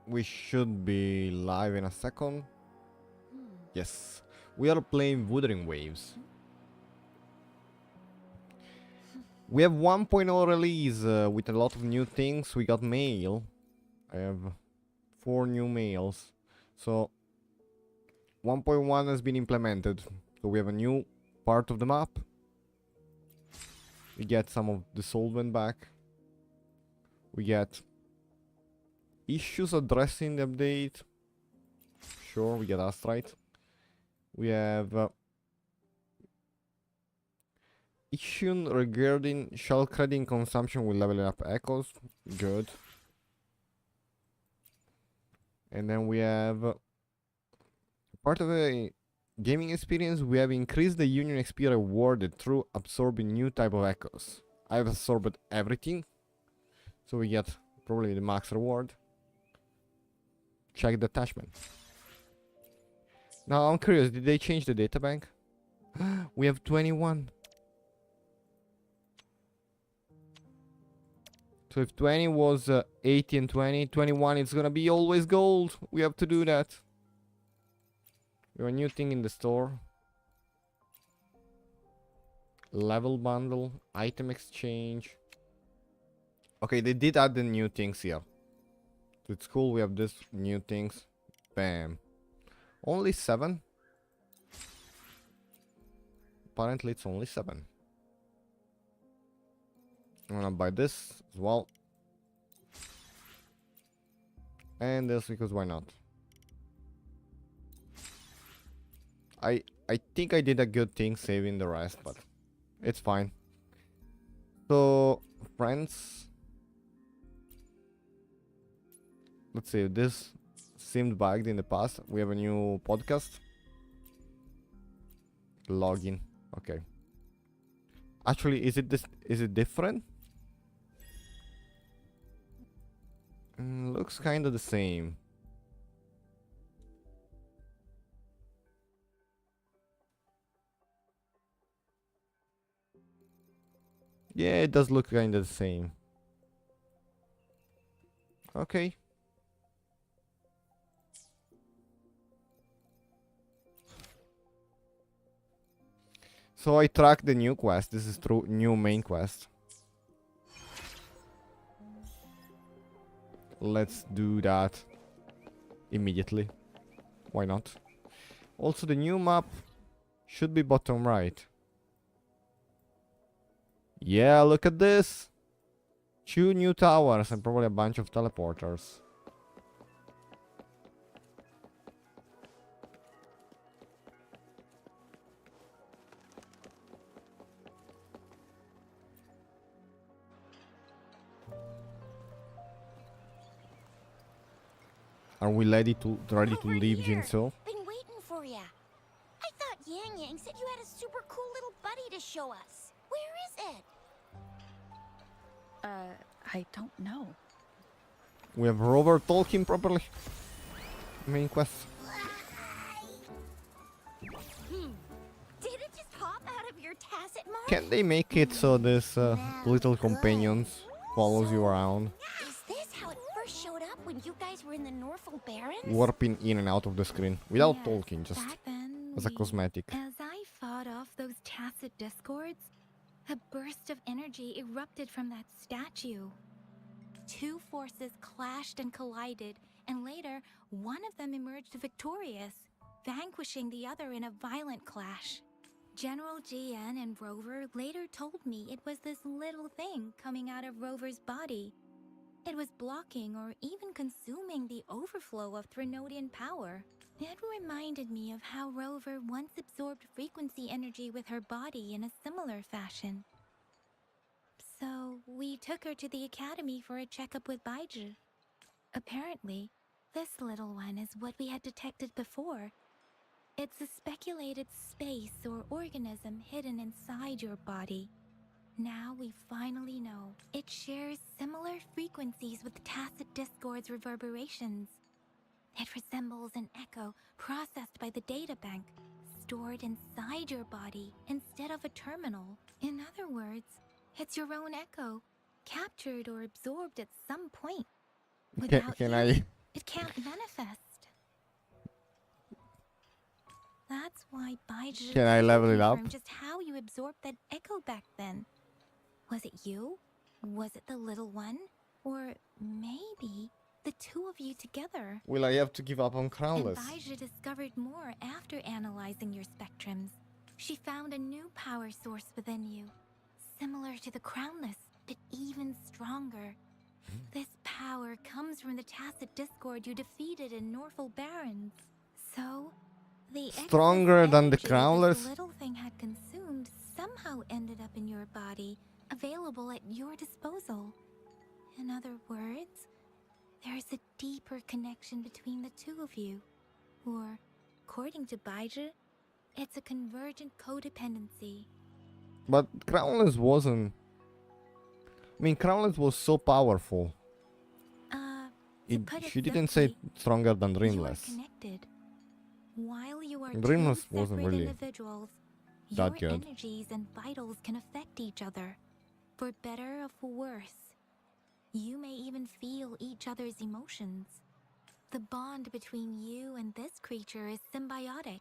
We should be live in a second. Yes. We are playing Wuthering Waves. We have 1.0 release with a lot of new things. We got mail. I have 4 new mails. So 1.1 has been implemented. So we have a new part of the map. We get some of the solvent back. We get issues addressing the update. Sure, we get Astrite. We have issue regarding shell credit consumption with leveling up echoes. Good. And then we have part of the gaming experience. We have increased the Union XP rewarded through absorbing new type of echoes. I've absorbed everything, so we get probably the max reward. Check the attachment. Now I'm curious, did they change the data bank? We have 21. So if 20 was 80 and 20, 21 it's gonna be always gold. We have to do that. We have a new thing in the store. Level bundle, item exchange. Okay, they did add the new things here. So it's cool, we have this new things. Bam. Only 7? Apparently it's only 7. I'm gonna buy this as well. And this because why not? I think I did a good thing saving the rest, but it's fine. So, friends, let's see, this seemed bugged in the past. We have a new podcast. Login. Okay. Actually, is it different? Looks kind of the same. Yeah, it does look kind of the same. Okay. So I tracked the new quest. This is through new main quest. Let's do that immediately. Why not? Also, the new map should be bottom right. Yeah, look at this. 2 new towers and probably a bunch of teleporters. Are we ready to leave Jinso? Been waiting for ya. I thought Yang Yang said you had a super cool little buddy to show us. Where is it? I don't know. We have Rover talking properly. Main quest. Did it just pop out of your tacit mark? Can they make it so this little companions follows you around, Is this how it first showed up when you guys were in the Norfolk Barrens? warping in and out of the screen without Yes, talking, just back then, as a cosmetic? As I fought off those tacit discords, a burst of energy erupted from that statue. 2 forces clashed and collided, and later, one of them emerged victorious, vanquishing the other in a violent clash. General GN and Rover later told me it was this little thing coming out of Rover's body. It was blocking or even consuming the overflow of Threnodian power. It reminded me of how Rover once absorbed frequency energy with her body in a similar fashion. So, we took her to the academy for a checkup with Baiju. Apparently, this little one is what we had detected before. It's a speculated space or organism hidden inside your body. Now we finally know. It shares similar frequencies with Tacit Discord's reverberations. It resembles an echo processed by the data bank, stored inside your body instead of a terminal. In other words, it's your own echo, captured or absorbed at some point. Without Can you, I It can't manifest. That's why Baizhi Can I level it up? confirm just how you absorbed that echo back then. Was it you? Was it the little one? Or maybe the two of you together? Will I have to give up on And Crownless? Baizhi discovered more after analyzing your spectrums. She found a new power source within you, similar to the Crownless, but even stronger. This power comes from the Tacit Discord you defeated in Norfolk Barrens. So, the Stronger excess than the energy Crownless? this little thing had consumed somehow ended up in your body, available at your disposal. In other words, there is a deeper connection between the two of you. Or, according to Baizhi, it's a convergent codependency. But Crownless wasn't. I mean, Crownless was so powerful. To put it She didn't say simply, stronger than you are Dreamless. connected. While you are Dreamless two wasn't separate really individuals, that your good. energies and vitals can affect each other, for better or for worse. You may even feel each other's emotions. The bond between you and this creature is symbiotic.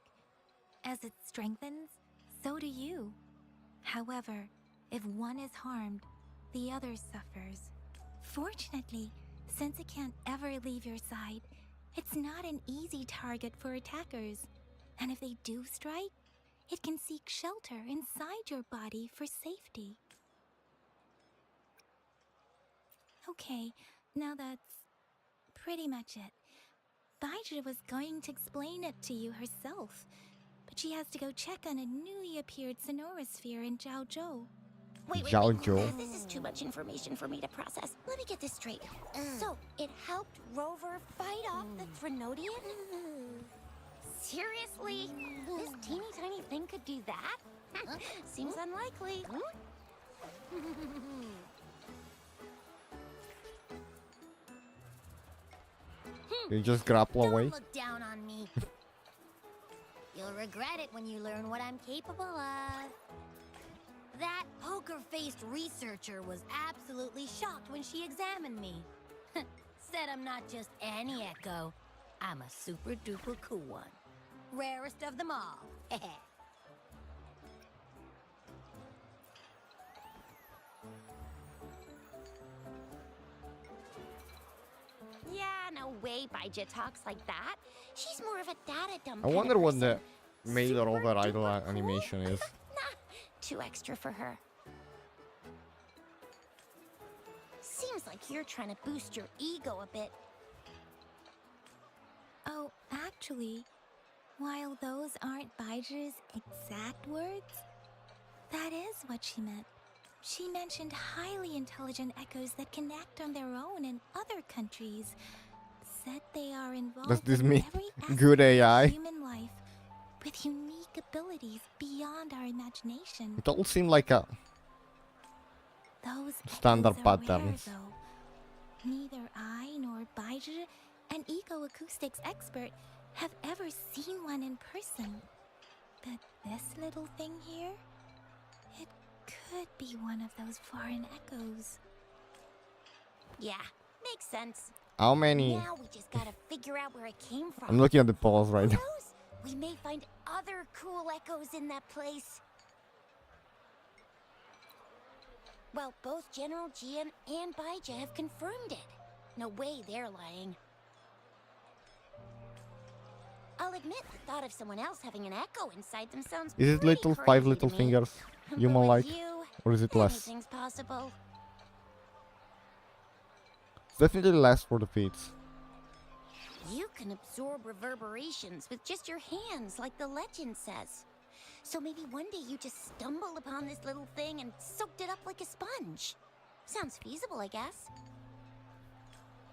As it strengthens, so do you. However, if one is harmed, the other suffers. Fortunately, since it can't ever leave your side, it's not an easy target for attackers. And if they do strike, it can seek shelter inside your body for safety. Okay, now that's pretty much it. Baizhi was going to explain it to you herself, but she has to go check on a newly appeared Sonorosphere in Jiaozhou. Wait. Zhao Zhou. This is too much information for me to process. Let me get this straight. So, it helped Rover fight off the Threnodian? Seriously? This teeny tiny thing could do that? Seems unlikely. You just grapple away. Don't look down on me. You'll regret it when you learn what I'm capable of. That poker-faced researcher was absolutely shocked when she examined me. Said I'm not just any echo. I'm a super-duper cool one. Rarest of them all. Yeah, no way Baizhi talks like that. She's more of a data dump. I kind of wonder what the person. male Rover Super idol duper cool? animation is. Nah, too extra for her. Seems like you're trying to boost your ego a bit. Oh, actually, while those aren't Baizhi's exact words, that is what she meant. She mentioned highly intelligent echoes that can act on their own in other countries. Said they are involved Does this in mean every aspect good AI? of human life, with unique abilities beyond our imagination. It all seemed like a Those standard echoes are rare, patterns. though. Neither I nor Baizhi, an eco-acoustics expert, have ever seen one in person. But this little thing here, it could be one of those foreign echoes. Yeah, makes sense. how many? Now we just gotta figure out where it came from. I'm looking at the polls right Who now. knows? We may find other cool echoes in that place. Well, both General Jian and Baizhi have confirmed it. No way they're lying. I'll admit the thought of someone else having an echo inside them sounds Is it pretty little crazy five to little me. fingers, But human-like, with you, or is it less? anything's possible. It's definitely less for the feats. You can absorb reverberations with just your hands, like the legend says. So maybe one day you just stumbled upon this little thing and soaked it up like a sponge. Sounds feasible, I guess.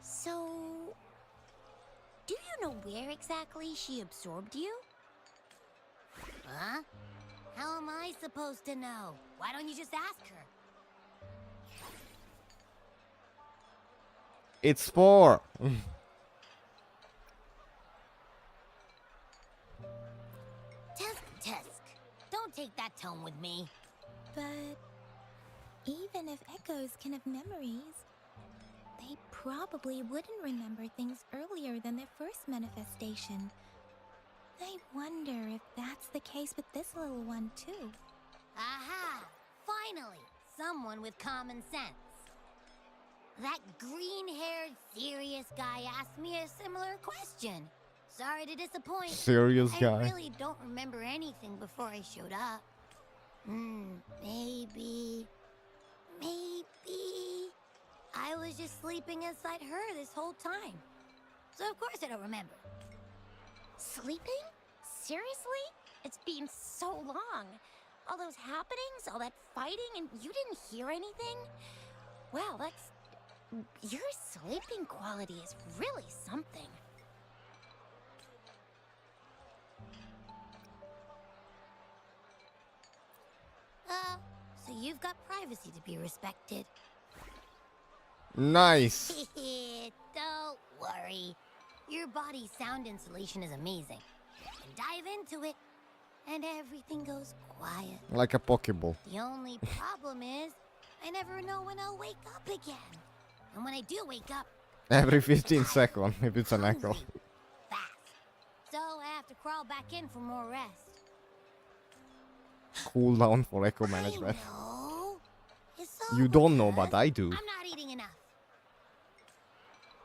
So, do you know where exactly she absorbed you? Huh? How am I supposed to know? Why don't you just ask her? It's 4. Tisk. Don't take that tone with me. But even if echoes can have memories, they probably wouldn't remember things earlier stronger than their first manifestation. I wonder if that's the case with this little one, too. Aha! Finally, someone with common sense. That green-haired, serious guy asked me a similar question. Sorry to disappoint. Serious guy. I really don't remember anything before I showed up. Maybe I was just sleeping inside her this whole time. So of course I don't remember. Sleeping? Seriously? It's been so long. All those happenings, all that fighting, and you didn't hear anything? Well, your sleeping quality is really something. So you've got privacy to be respected. Nice. Don't worry. Your body's sound insulation is amazing. And dive into it, and everything goes quiet. Like a Pokeball. The only problem is, I never know when I'll wake up again. And when I do wake up, Every 15 seconds, if it's an echo. hungry, fast. So I have to crawl back in for more rest. Cooldown for echo management. I know. It's You all don't know, because but I do. I'm not eating enough.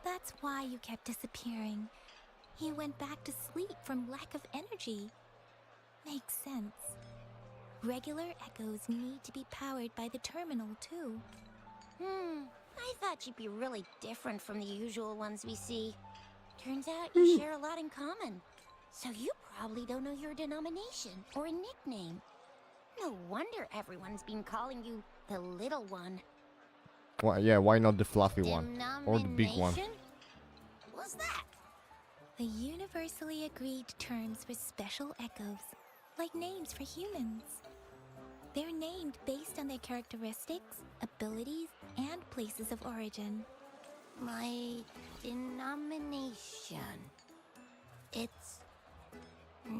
That's why you kept disappearing. You went back to sleep from lack of energy. Makes sense. Regular echoes need to be powered by the terminal, too. I thought you'd be really different from the usual ones we see. Turns out you share a lot in common. So you probably don't know your denomination or a nickname. No wonder everyone's been calling you the little one. Why, yeah, why not the fluffy one? Or the big one? Denomination? What's that? The universally agreed terms for special echoes, like names for humans. They're named based on their characteristics, abilities, and places of origin. My denomination. It's. I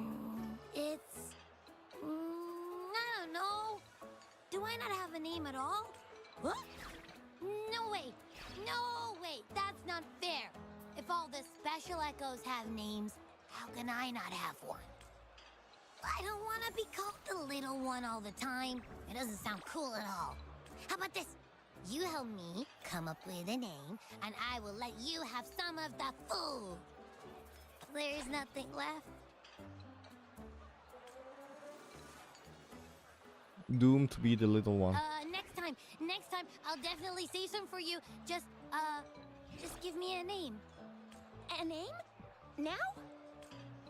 don't know. Do I not have a name at all? What? No way. No way. That's not fair. If all the special echoes have names, how can I not have one? I don't want to be called the little one all the time. It doesn't sound cool at all. How about this? You help me come up with a name, and I will let you have some of the food. There's nothing left. Doomed to be the little one. Next time, I'll definitely save some for you. Just give me a name. A name? Now?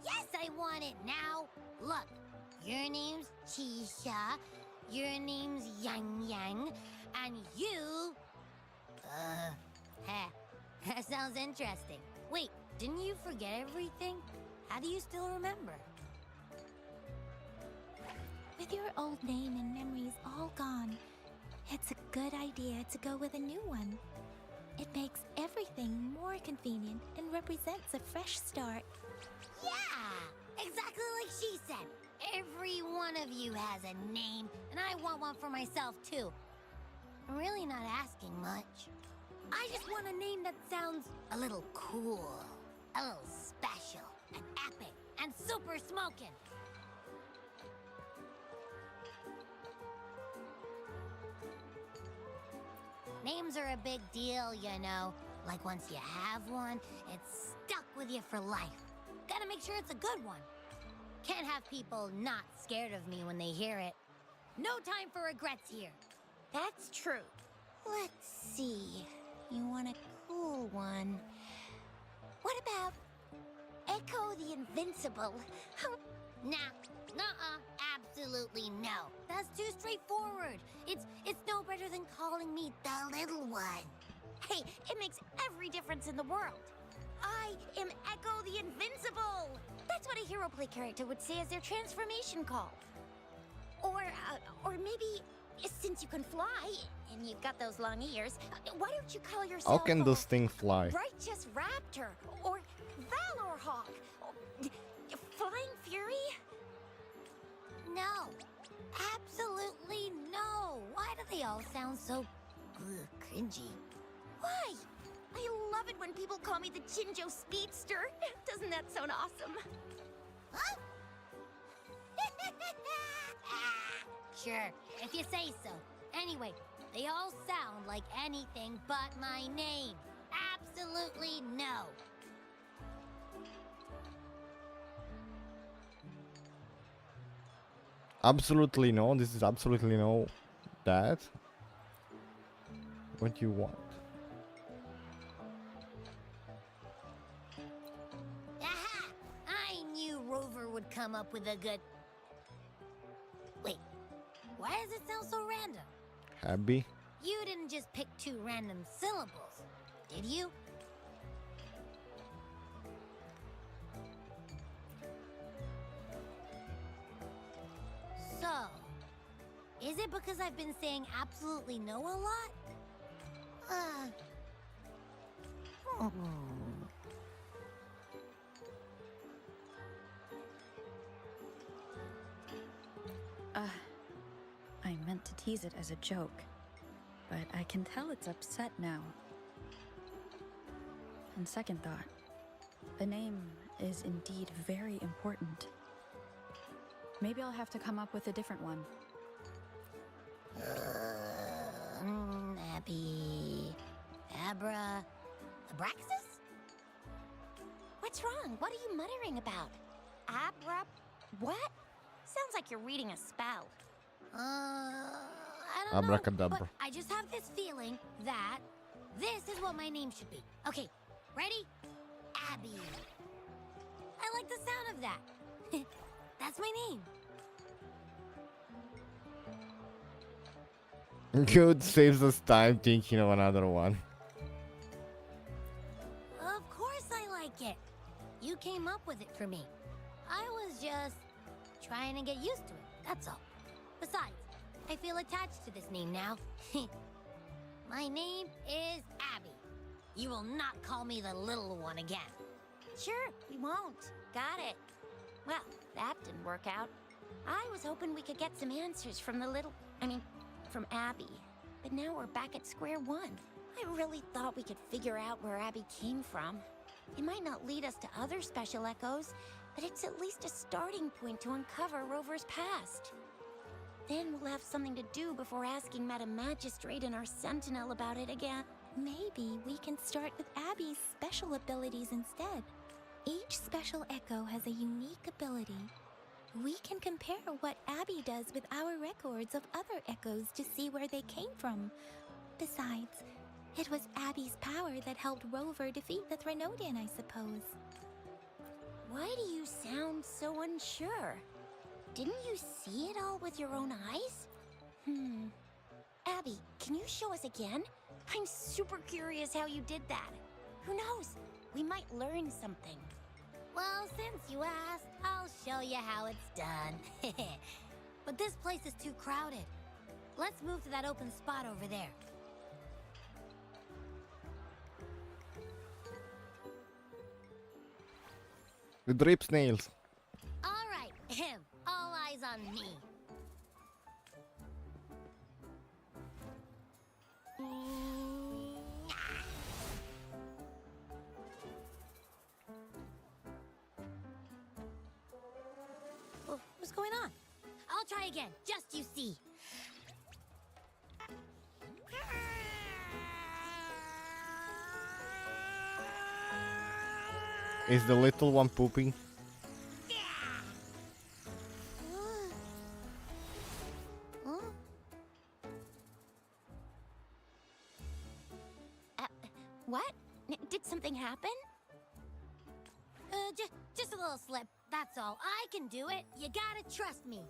Yes, I want it now. Look, your name's Chisha, your name's Yang Yang, and you... that sounds interesting. Wait, didn't you forget everything? How do you still remember? With your old name and memories all gone, it's a good idea to go with a new one. It makes everything more convenient and represents a fresh start. Yeah, exactly like she said. Every one of you has a name, and I want one for myself too. I'm really not asking much. I just want a name that sounds a little cool, a little special, and epic, and super smoking. Names are a big deal, you know. Like once you have one, it's stuck with you for life. Gotta make sure it's a good one. Can't have people not scared of me when they hear it. No time for regrets here. That's true. Let's see. You want a cool one. What about Echo the Invincible? Nah, nuh-uh, absolutely no. That's too straightforward. It's no better than calling me the little one. Hey, it makes every difference in the world. I am Echo the Invincible! That's what a hero play character would say as their transformation call. Or maybe, since you can fly, and you've got those long ears, why don't you call yourself How can this thing fly? Righteous Raptor, or Valor Hawk, or Flying Fury? No, absolutely no. Why do they all sound so cringy? Why? I love it when people call me the Chinjo Speedster. Doesn't that sound awesome? Huh? Sure, if you say so. Anyway, they all sound like anything but my name. Absolutely no. Absolutely no. This is absolutely no. That. What you want? Aha! I knew Rover would come up with a good... Wait, why does it sound so random? Happy? You didn't just pick 2 random syllables, did you? So, is it because I've been saying absolutely no a lot? I meant to tease it as a joke, but I can tell it's upset now. On second thought, the name is indeed very important. Maybe I'll have to come up with a different one. Abby... Abra... Abraxas? What's wrong? What are you muttering about? Abra... what? Sounds like you're reading a spell. I don't know, Abracadabra. but I just have this feeling that this is what my name should be. Okay, ready? Abby. I like the sound of that. That's my name. Good, saves us time thinking of another one. Of course I like it. You came up with it for me. I was just trying to get used to it, that's all. Besides, I feel attached to this name now. My name is Abby. You will not call me the little one again. Sure, we won't. Got it. Well, that didn't work out. I was hoping we could get some answers from from Abby. But now we're back at square one. I really thought we could figure out where Abby came from. It might not lead us to other special echoes, but it's at least a starting point to uncover Rover's past. Then we'll have something to do before asking Madam Magistrate and our Sentinel about it again. Maybe we can start with Abby's special abilities instead. Each special echo has a unique ability. We can compare what Abby does with our records of other echoes to see where they came from. Besides, it was Abby's power that helped Rover defeat the Threnodian, I suppose. Why do you sound so unsure? Didn't you see it all with your own eyes? Abby, can you show us again? I'm super curious how you did that. Who knows? We might learn something. Well, since you asked, I'll show you how it's done. But this place is too crowded. Let's move to that open spot over there. The drip snails. All right, all eyes on me. What's going on? I'll try again, just you see. Is the little one pooping? What? Did something happen? Just a little slip, that's all. I can do it. You gotta trust me.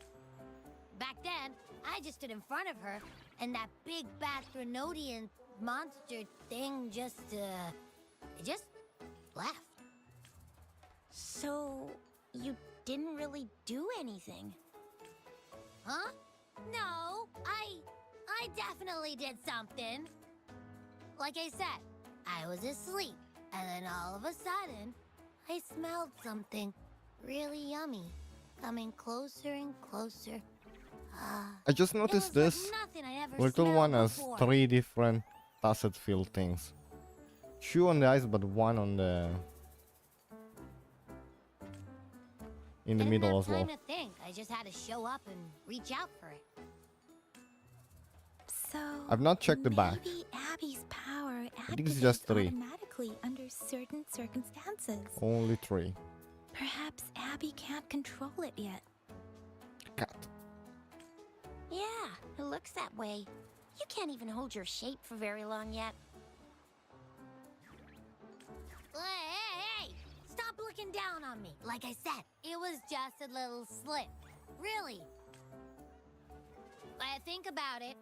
Back then, I just stood in front of her, and that big bad Threnodian monster thing just left. So, you didn't really do anything? Huh? No, I definitely did something. Like I said, I was asleep, and then all of a sudden, I smelled something really yummy, coming closer and closer. I just It noticed was this. like nothing I'd ever Little smelled one has before. 3 different tacet field things. 2 on the ice, but 1 on the in the Didn't middle have as well. time to think. I just had to show up and reach out for it. So I've not checked the back. maybe Abby's power think it's just activates 3. automatically under certain circumstances. Only 3. Perhaps Abby can't control it yet. Cat. Yeah, it looks that way. You can't even hold your shape for very long yet. Hey! Stop looking down on me. Like I said, it was just a little slip. Really. When I think about it,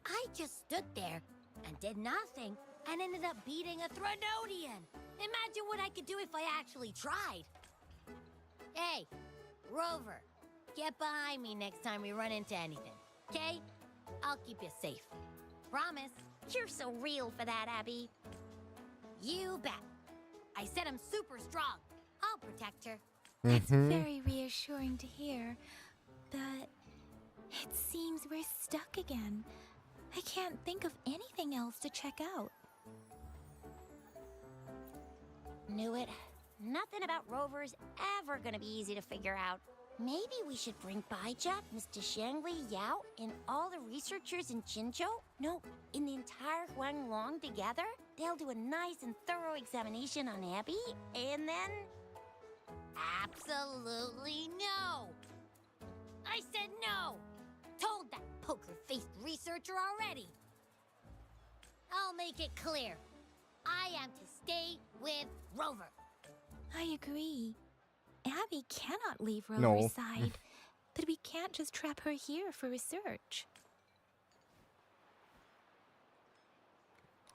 I just stood there and did nothing and ended up beating a Threnodian. Imagine what I could do if I actually tried. Hey, Rover, get behind me next time we run into anything, okay? I'll keep you safe. Promise. You're so real for that, Abby. You bet. I said I'm super strong. I'll protect her. It's Mhm. very reassuring to hear, but it seems we're stuck again. I can't think of anything else to check out. Knew it. Nothing about Rover's ever gonna be easy to figure out. Maybe we should bring Baijia, Mr. Shangli, Yao, and all the researchers in Jinzhou? No, in the entire Huanglong together? They'll do a nice and thorough examination on Abby, and then... Absolutely no. I said no. Told that poker-faced researcher already. I'll make it clear. I am to stay with Rover. I agree. Abby cannot leave No. Rover's side, but we can't just trap her here for research.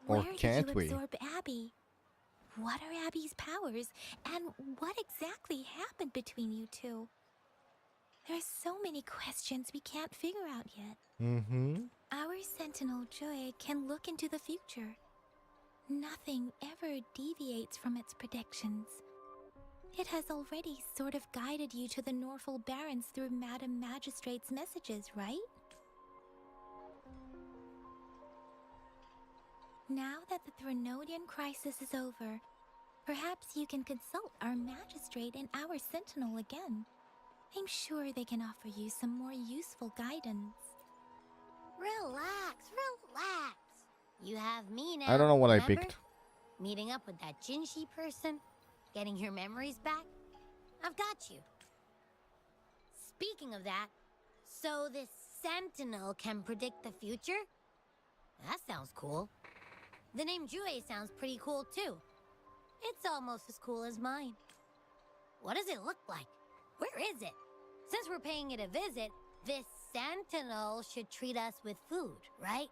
Or Where can't did you we? absorb Abby? What are Abby's powers, and what exactly happened between you two? There are so many questions we can't figure out yet. Mm-hmm. Our Sentinel Joy can look into the future. Nothing ever deviates from its predictions. It has already sort of guided you to the Norfolk Barrens through Madam Magistrate's messages, right? Now that the Threnodian crisis is over, perhaps you can consult our Magistrate and our Sentinel again. I'm sure they can offer you some more useful guidance. Relax. You have me now. I don't know what remember? I picked. Meeting up with that Jinshi person, getting your memories back. I've got you. Speaking of that, so this Sentinel can predict the future? That sounds cool. The name Jue sounds pretty cool too. It's almost as cool as mine. What does it look like? Where is it? Since we're paying it a visit, this Sentinel should treat us with food, right?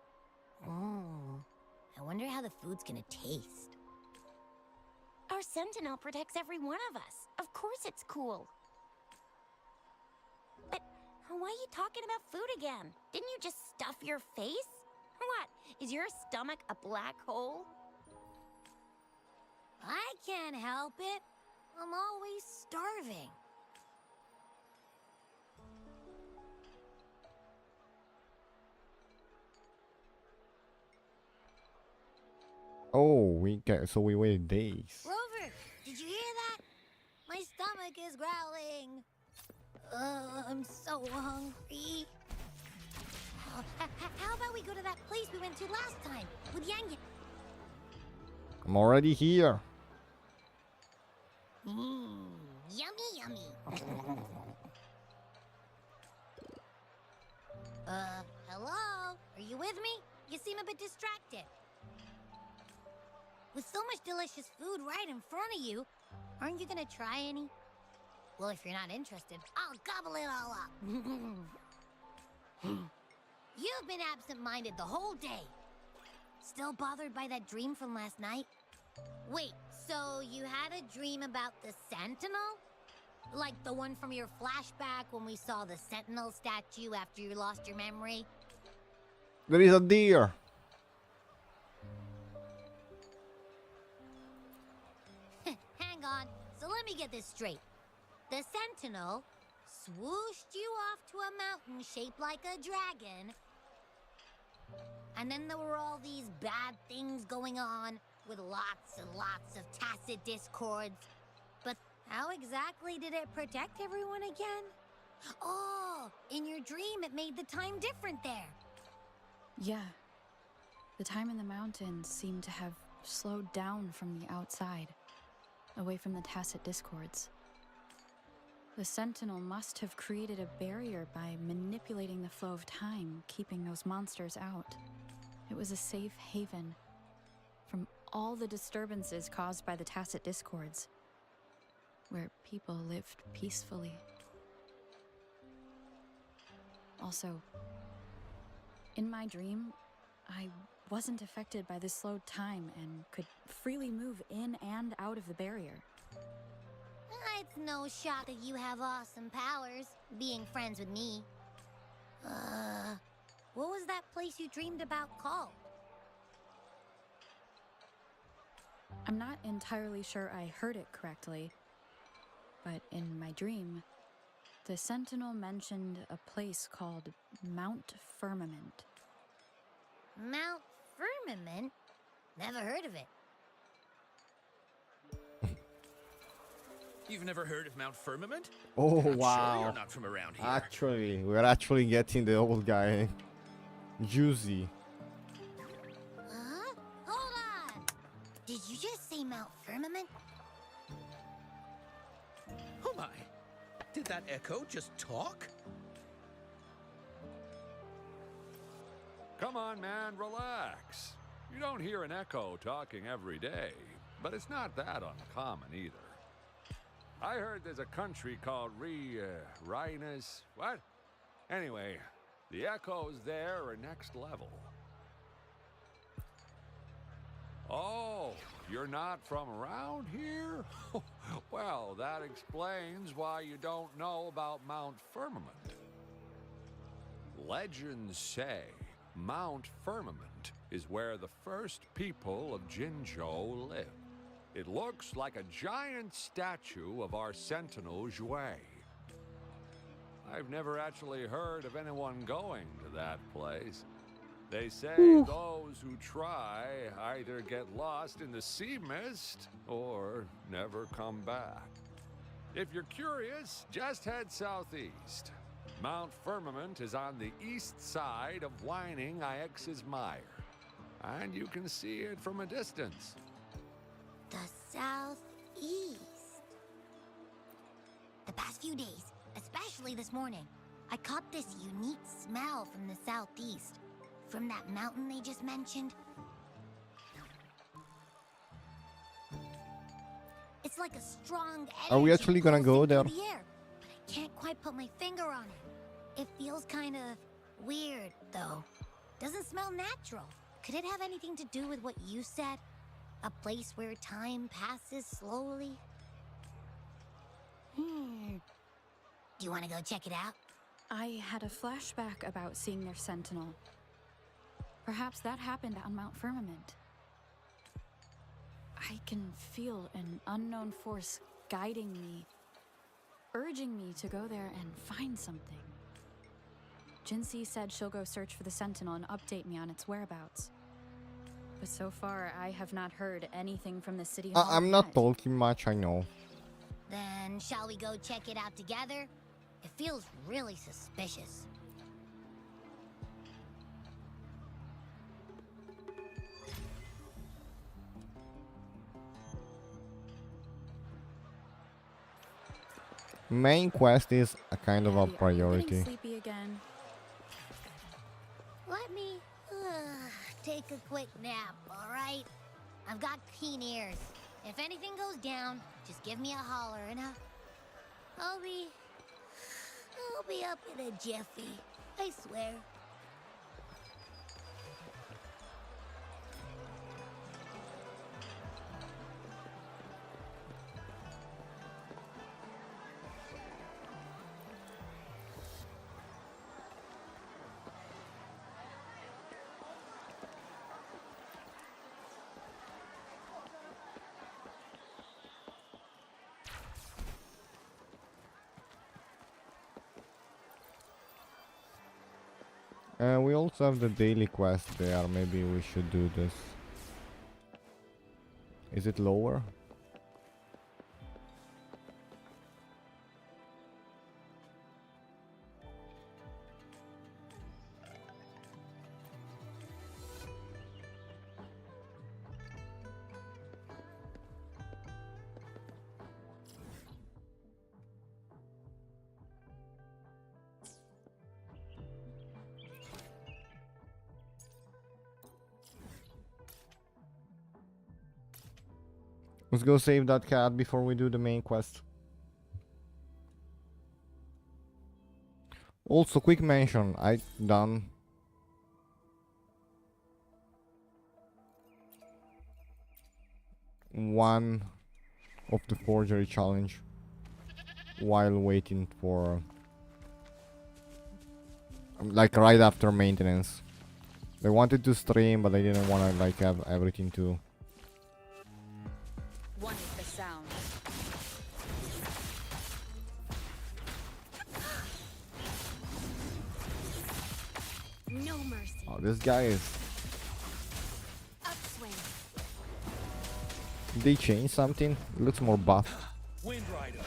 I wonder how the food's gonna taste. Our Sentinel protects every one of us. Of course it's cool. But why are you talking about food again? Didn't you just stuff your face? Or what? Is your stomach a black hole? I can't help it. I'm always starving. Oh, so we waited days. Rover, did you hear that? My stomach is growling. I'm so hungry. How about we go to that place we went to last time with Yang? I'm already here. Yummy. Hello? Are you with me? You seem a bit distracted. With so much delicious food right in front of you, aren't you gonna try any? Well, if you're not interested, I'll gobble it all up. You've been absent-minded the whole day. Still bothered by that dream from last night? Wait, so you had a dream about the Sentinel? Like the one from your flashback when we saw the Sentinel statue after you lost your memory? There is a deer. Hang on, so let me get this straight. The Sentinel swooshed you off to a mountain shaped like a dragon. And then there were all these bad things going on, with lots and lots of tacit discords. But how exactly did it protect everyone again? Oh, in your dream it made the time different there. Yeah. The time in the mountains seemed to have slowed down from the outside, away from the tacit discords. The Sentinel must have created a barrier by manipulating the flow of time, keeping those monsters out. It was a safe haven from all the disturbances caused by the tacit discords, where people lived peacefully. Also, in my dream, I wasn't affected by the slowed time and could freely move in and out of the barrier. It's no shock that you have awesome powers, being friends with me. What was that place you dreamed about called? I'm not entirely sure I heard it correctly, but in my dream, the Sentinel mentioned a place called Mount Firmament. Mount Firmament? Never heard of it. You've never heard of Mount Firmament? Oh, I'm wow. Sure you're not from around here. Actually, we're actually getting the old guy juicy. Huh? Hold on! Did you just say Mount Firmament? Oh my! Did that echo just talk? Come on, man, relax. You don't hear an echo talking every day, but it's not that uncommon either. I heard there's a country called Rhinus. What? Anyway, the echoes there are next level. Oh, you're not from around here? Well, that explains why you don't know about Mount Firmament. Legends say Mount Firmament is where the first people of Jinzhou lived. It looks like a giant statue of our Sentinel Jue. I've never actually heard of anyone going to that place. They say those who try either get lost in the sea mist or never come back. If you're curious, just head southeast. Mount Firmament is on the east side of Whining Ix's Mire, and you can see it from a distance. The southeast. The past few days, especially this morning, I caught this unique smell from the southeast. From that mountain they just mentioned. It's like a strong energy. Are we actually gonna go pulsing there? through the air, but I can't quite put my finger on it. It feels kind of weird, though. Doesn't smell natural. Could it have anything to do with what you said? A place where time passes slowly? Do you want to go check it out? I had a flashback about seeing their Sentinel. Perhaps that happened on Mount Firmament. I can feel an unknown force guiding me, urging me to go there and find something. Jinxie said she'll go search for the Sentinel and update me on its whereabouts. But so far, I have not heard anything from the city hall I'm not yet. talking much, I know. Then shall we go check it out together? It feels really suspicious. Main quest is a kind of a Abby, are you priority. getting sleepy again? Let me take a quick nap, alright? I've got keen ears. If anything goes down, just give me a holler and I'll be up in a jiffy. I swear. We also have the daily quest there. Maybe we should do this. Is it lower? Let's go save that cat before we do the main quest. Also, quick mention, I done one of the forgery challenge while waiting for like right after maintenance. They wanted to stream, but they didn't want to like have everything to. One is the sound. No mercy. Oh, this guy is. Upswing. Did they change something? It looks more buff. Wind Rider.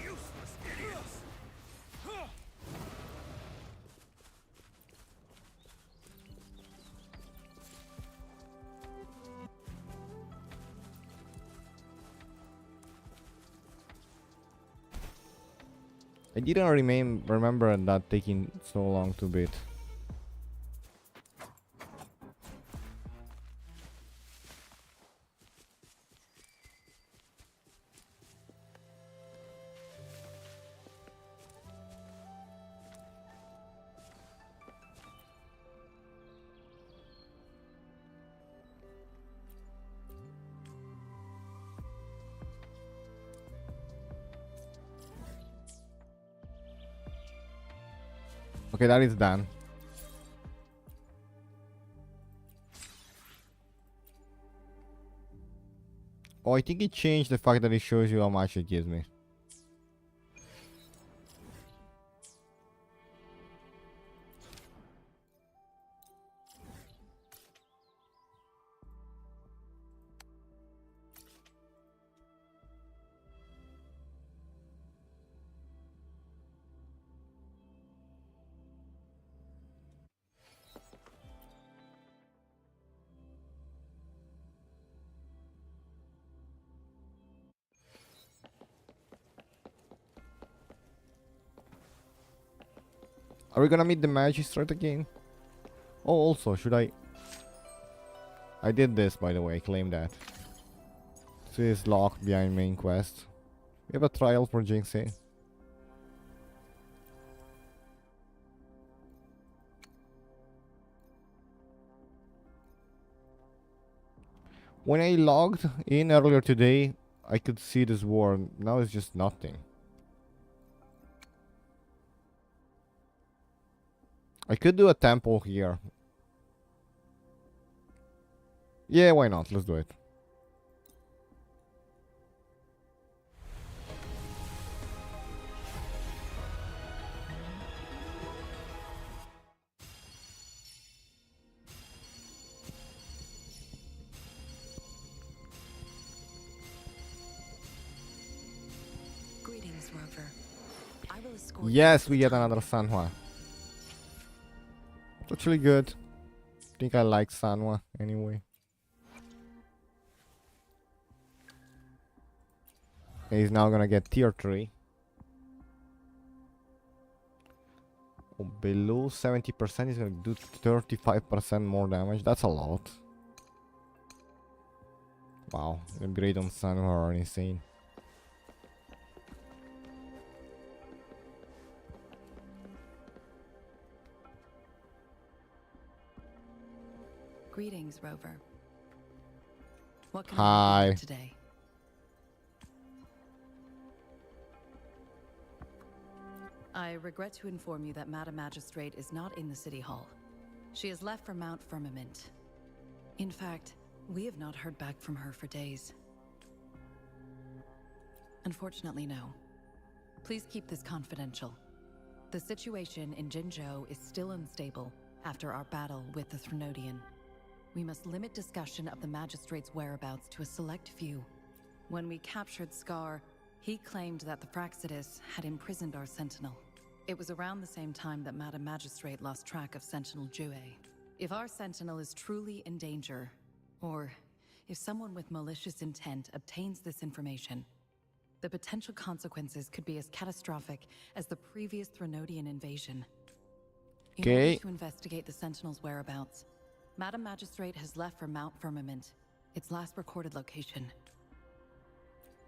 Useless idiots. I didn't remember that taking so long to beat. Okay, that is done. Oh, I think it changed the fact that it shows you how much it gives me. Are we gonna meet the magistrate again? Oh, also, should I... I did this, by the way, claim that. This is locked behind main quest. We have a trial for Jinxie. When I logged in earlier today, I could see this war. Now it's just nothing. I could do a temple here. Yeah, why not? Let's do it. Greetings, Rover. I will escort Yes, you we to get the another Sanhua. It's actually good. I think I like Sanhua anyway. He's now gonna get tier 3. Oh, below 70%, he's gonna do 35% more damage. That's a lot. Wow, the upgrade on Sanhua are insane. Greetings, Rover. What can I Hi. help you with today? I regret to inform you that Madam Magistrate is not in the City Hall. She has left for Mount Firmament. In fact, we have not heard back from her for days. Unfortunately, no. Please keep this confidential. The situation in Jinzhou is still unstable after our battle with the Threnodian. We must limit discussion of the Magistrate's whereabouts to a select few. When we captured Scar, he claimed that the Praxidus had imprisoned our Sentinel. It was around the same time that Madam Magistrate lost track of Sentinel Jue. If our Sentinel is truly in danger, or if someone with malicious intent obtains this information, the potential consequences could be as catastrophic as the previous Threnodian invasion. In order to investigate the Sentinel's whereabouts, Madam Magistrate has left for Mount Firmament, its last recorded location.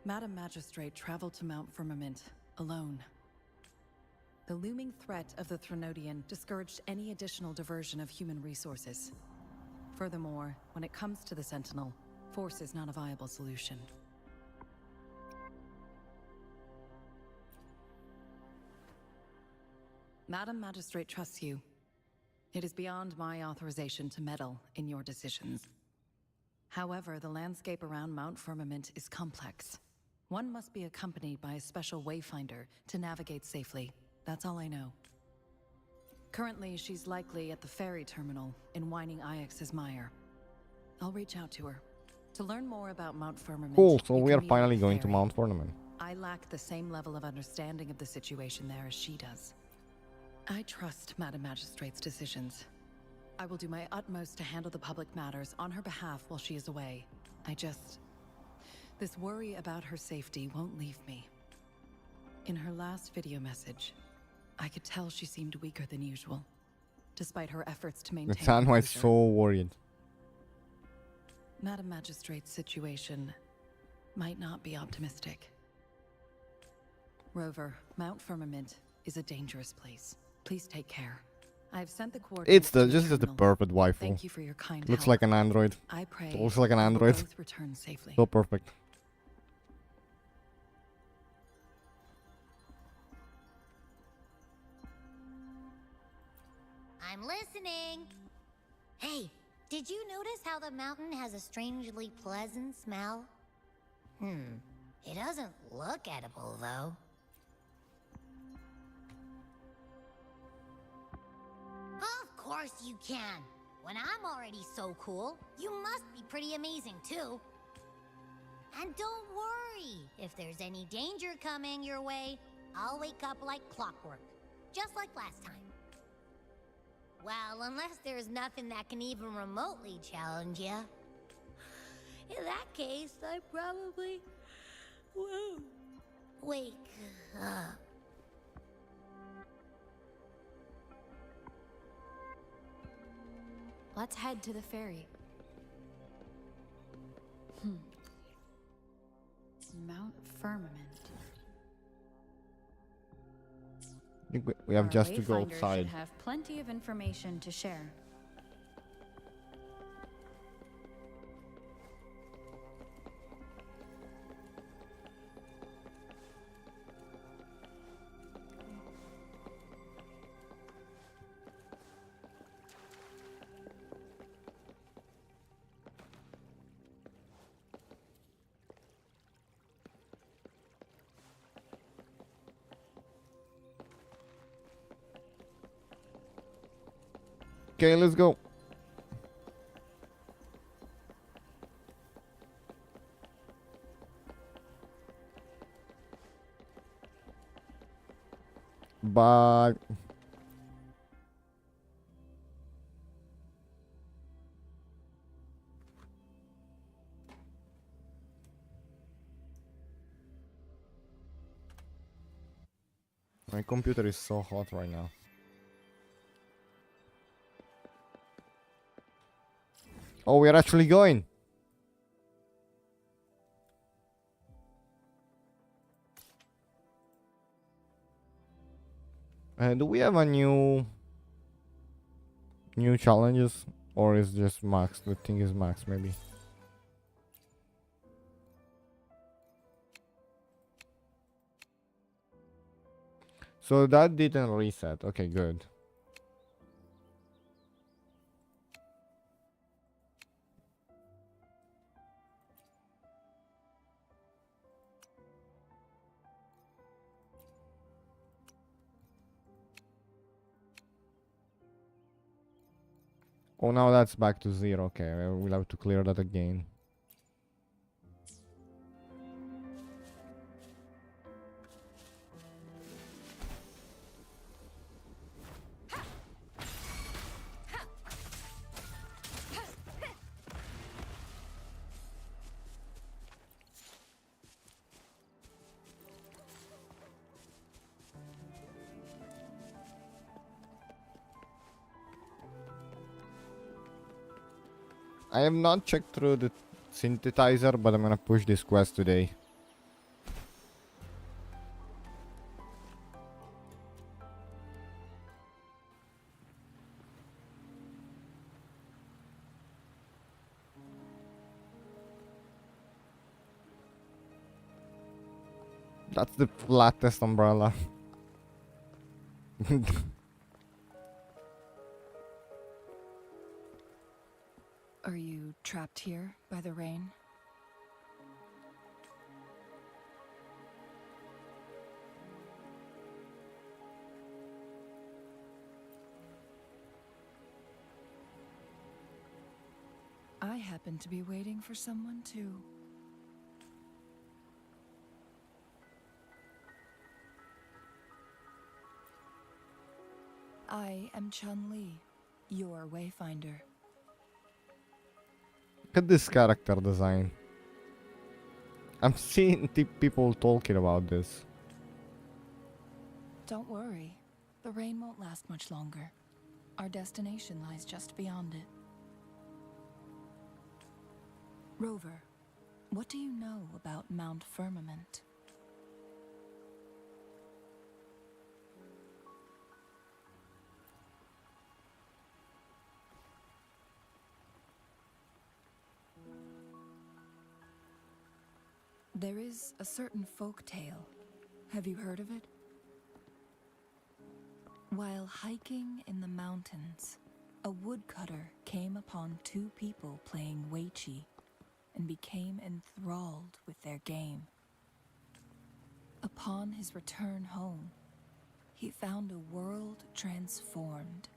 Madam Magistrate traveled to Mount Firmament alone. The looming threat of the Threnodian discouraged any additional diversion of human resources. Furthermore, when it comes to the Sentinel, force is not a viable solution. Madam Magistrate trusts you. It is beyond my authorization to meddle in your decisions. However, the landscape around Mount Firmament is complex. One must be accompanied by a special wayfinder to navigate safely. That's all I know. Currently, she's likely at the ferry terminal in Whining Ix's Mire. I'll reach out to her. To learn more about Mount Firmament, Cool, so you we can are meet finally at the going to ferry. Mount Firmament. I lack the same level of understanding of the situation there as she does. I trust Madam Magistrate's decisions. I will do my utmost to handle the public matters on her behalf while she is away. This worry about her safety won't leave me. In her last video message, I could tell she seemed weaker than usual, despite her efforts to maintain Sanwa is composure. so worried. Madam Magistrate's situation might not be optimistic. Rover, Mount Firmament is a dangerous place. Please take care. I've sent the coordinates It's to just the terminal. perfect waifu. Thank you for your kind Looks help. like an android. I pray Looks like an we will android. both return safely. So perfect. I'm listening. Hey, did you notice how the mountain has a strangely pleasant smell? It doesn't look edible, though. Of course you can. When I'm already so cool, you must be pretty amazing, too. And don't worry, if there's any danger coming your way, I'll wake up like clockwork, just like last time. Well, unless there's nothing that can even remotely challenge you. In that case, I probably won't wake up. Let's head to the ferry. Mount Firmament. I think we have Our just to go wayfinder outside. should have plenty of information to share. Okay, let's go. Bye. My computer is so hot right now. Oh, we're actually going. Do we have a new challenges, or is just max? The thing is max, maybe. So that didn't reset. Okay, good. Oh, now that's back to 0. Okay, we'll have to clear that again. I have not checked through the synthesizer, but I'm gonna push this quest today. That's the flattest umbrella. Are you trapped here by the rain? I happen to be waiting for someone too. I am Chun-Li, your wayfinder. Look at this character design. I'm seeing people talking about this. Don't worry, the rain won't last much longer. Our destination lies just beyond it. Rover, what do you know about Mount Firmament? There is a certain folk tale. Have you heard of it? While hiking in the mountains, a woodcutter came upon two people playing Weiqi and became enthralled with their game. Upon his return home, he found a world transformed.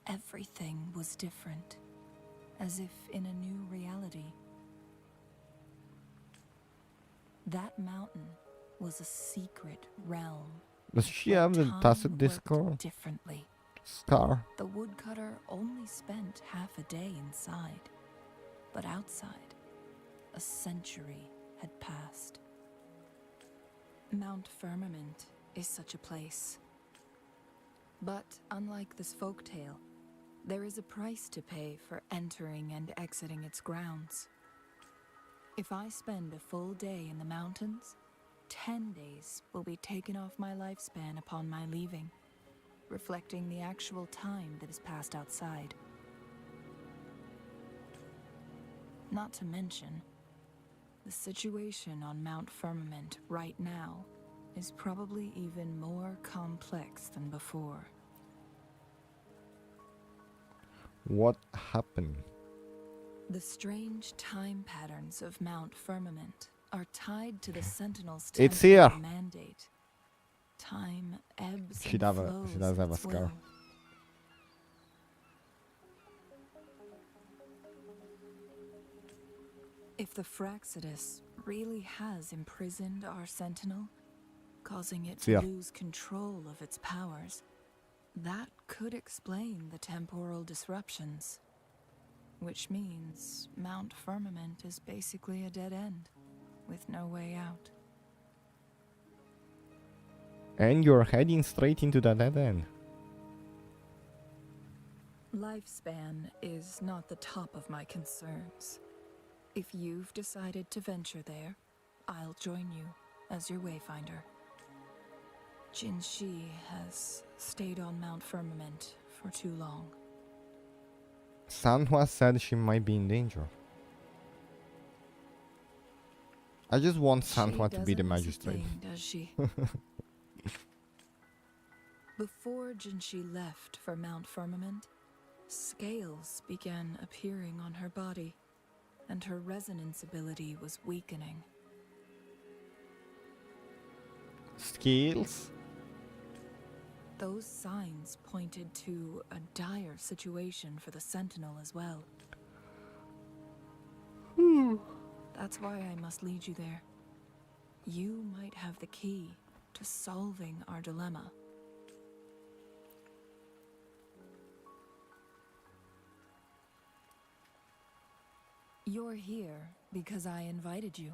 Everything was different, as if in a new reality. That mountain was a secret realm. Does she where have the time tacit worked discord differently. scar? The woodcutter only spent half a day inside, but outside, a century had passed. Mount Firmament is such a place. But unlike this folktale, there is a price to pay for entering and exiting its grounds. If I spend a full day in the mountains, 10 days will be taken off my lifespan upon my leaving, reflecting the actual time that is passed outside. Not to mention, the situation on Mount Firmament right now is probably even more complex than before. What happened? The strange time patterns of Mount Firmament are tied to the Sentinel's It's here. temporal mandate. Time ebbs She and does flows have at a its scar. will. If the Fraxidus really has imprisoned our Sentinel, causing it to Yeah. lose control of its powers, that could explain the temporal disruptions. Which means Mount Firmament is basically a dead end, with no way out. And you're heading straight into that dead end. Lifespan is not the top of my concerns. If you've decided to venture there, I'll join you as your wayfinder. Jinshi has stayed on Mount Firmament for too long. Sanhua said she might be in danger. I just want Sanhua to be the She doesn't miss a magistrate. thing, does she? Before Jinshi left for Mount Firmament, scales began appearing on her body, and her resonance ability was weakening. Skills? Those signs pointed to a dire situation for the Sentinel as well. That's why I must lead you there. You might have the key to solving our dilemma. You're here because I invited you.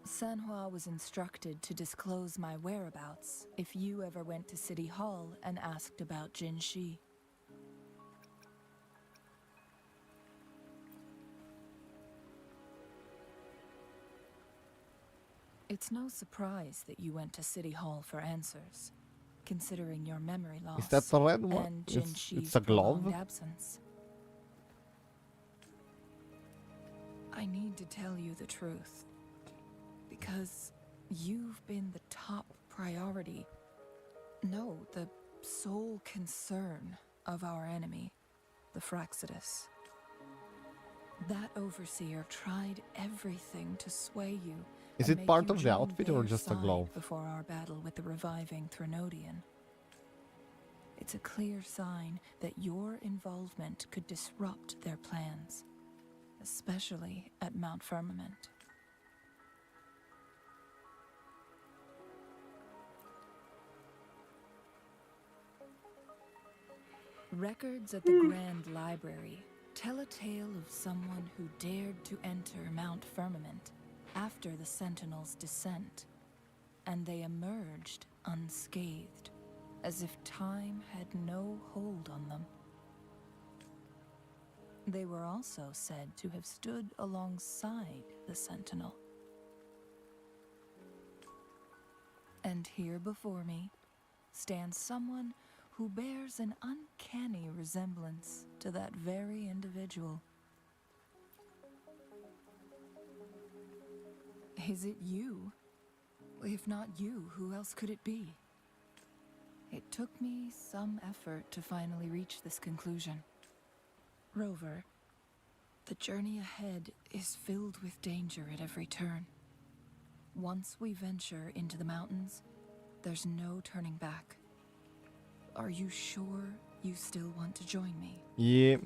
Sanhua was instructed to disclose my whereabouts if you ever went to City Hall and asked about Jin Shi. It's no surprise that you went to City Hall for answers, considering your memory loss Is that the red one? and Jin It's Shi's a glove? prolonged absence. I need to tell you the truth, because you've been the top priority, no, the sole concern of our enemy, the Fraxidus. That overseer tried everything to sway you. Is and it make part you of the join outfit or their just a side glove? before our battle with the reviving Threnodian. It's a clear sign that your involvement could disrupt their plans, especially at Mount Firmament. Records at the Grand Library tell a tale of someone who dared to enter Mount Firmament after the Sentinel's descent, and they emerged unscathed, as if time had no hold on them. They were also said to have stood alongside the Sentinel. And here before me stands someone who bears an uncanny resemblance to that very individual. Is it you? If not you, who else could it be? It took me some effort to finally reach this conclusion. Rover, the journey ahead is filled with danger at every turn. Once we venture into the mountains, there's no turning back. Are you sure you still want to join me? Yeah.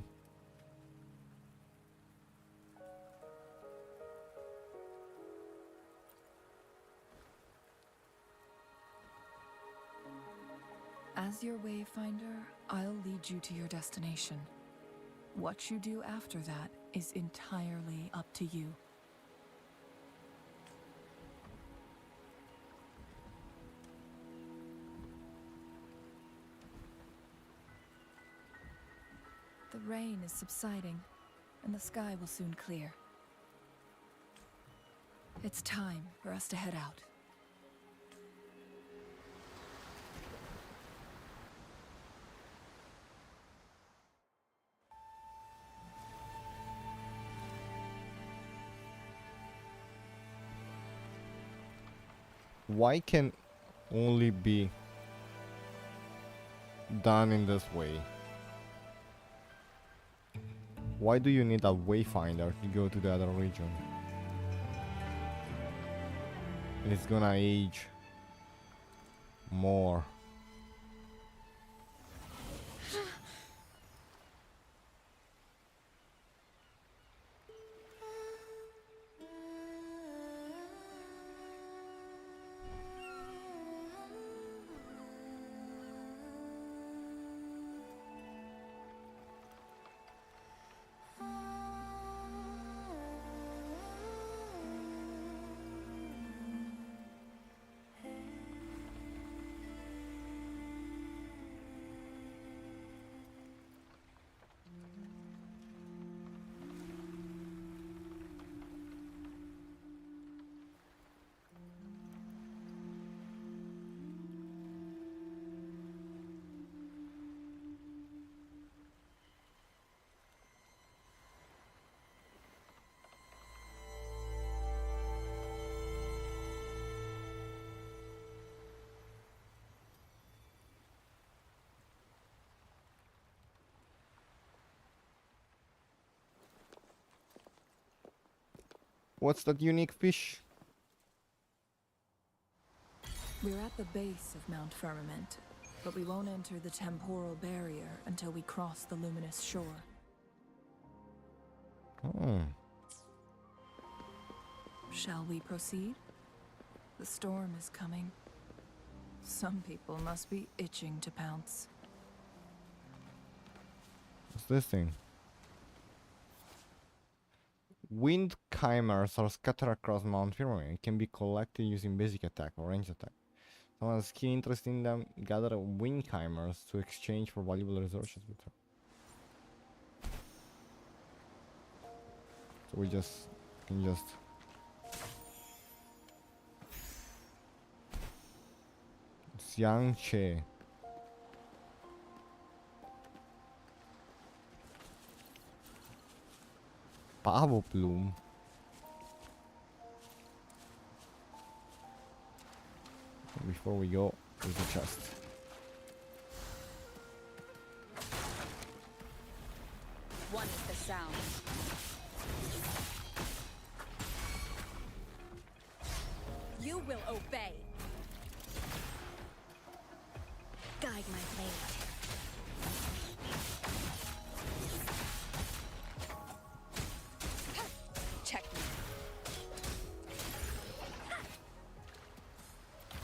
As your wayfinder, I'll lead you to your destination. What you do after that is entirely up to you. The rain is subsiding, and the sky will soon clear. It's time for us to head out. Why can only be done in this way? Why do you need a wayfinder to go to the other region? And it's gonna age more. What's that unique fish? We're at the base of Mount Firmament, but we won't enter the temporal barrier until we cross the luminous shore. Oh. Shall we proceed? The storm is coming. Some people must be itching to pounce. What's this thing? Wind chimeras are scattered across Mount Firmament and can be collected using basic attack or range attack. Someone has keen interest in them, gather wind chimeras to exchange for valuable resources with her. So we can just Xiangche. Pavo plume. Before we go, there's a chest. One is the sound. You will obey. Guide my blade. Check me.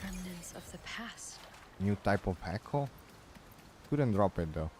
Remnants of the past. New type of echo? Couldn't drop it though.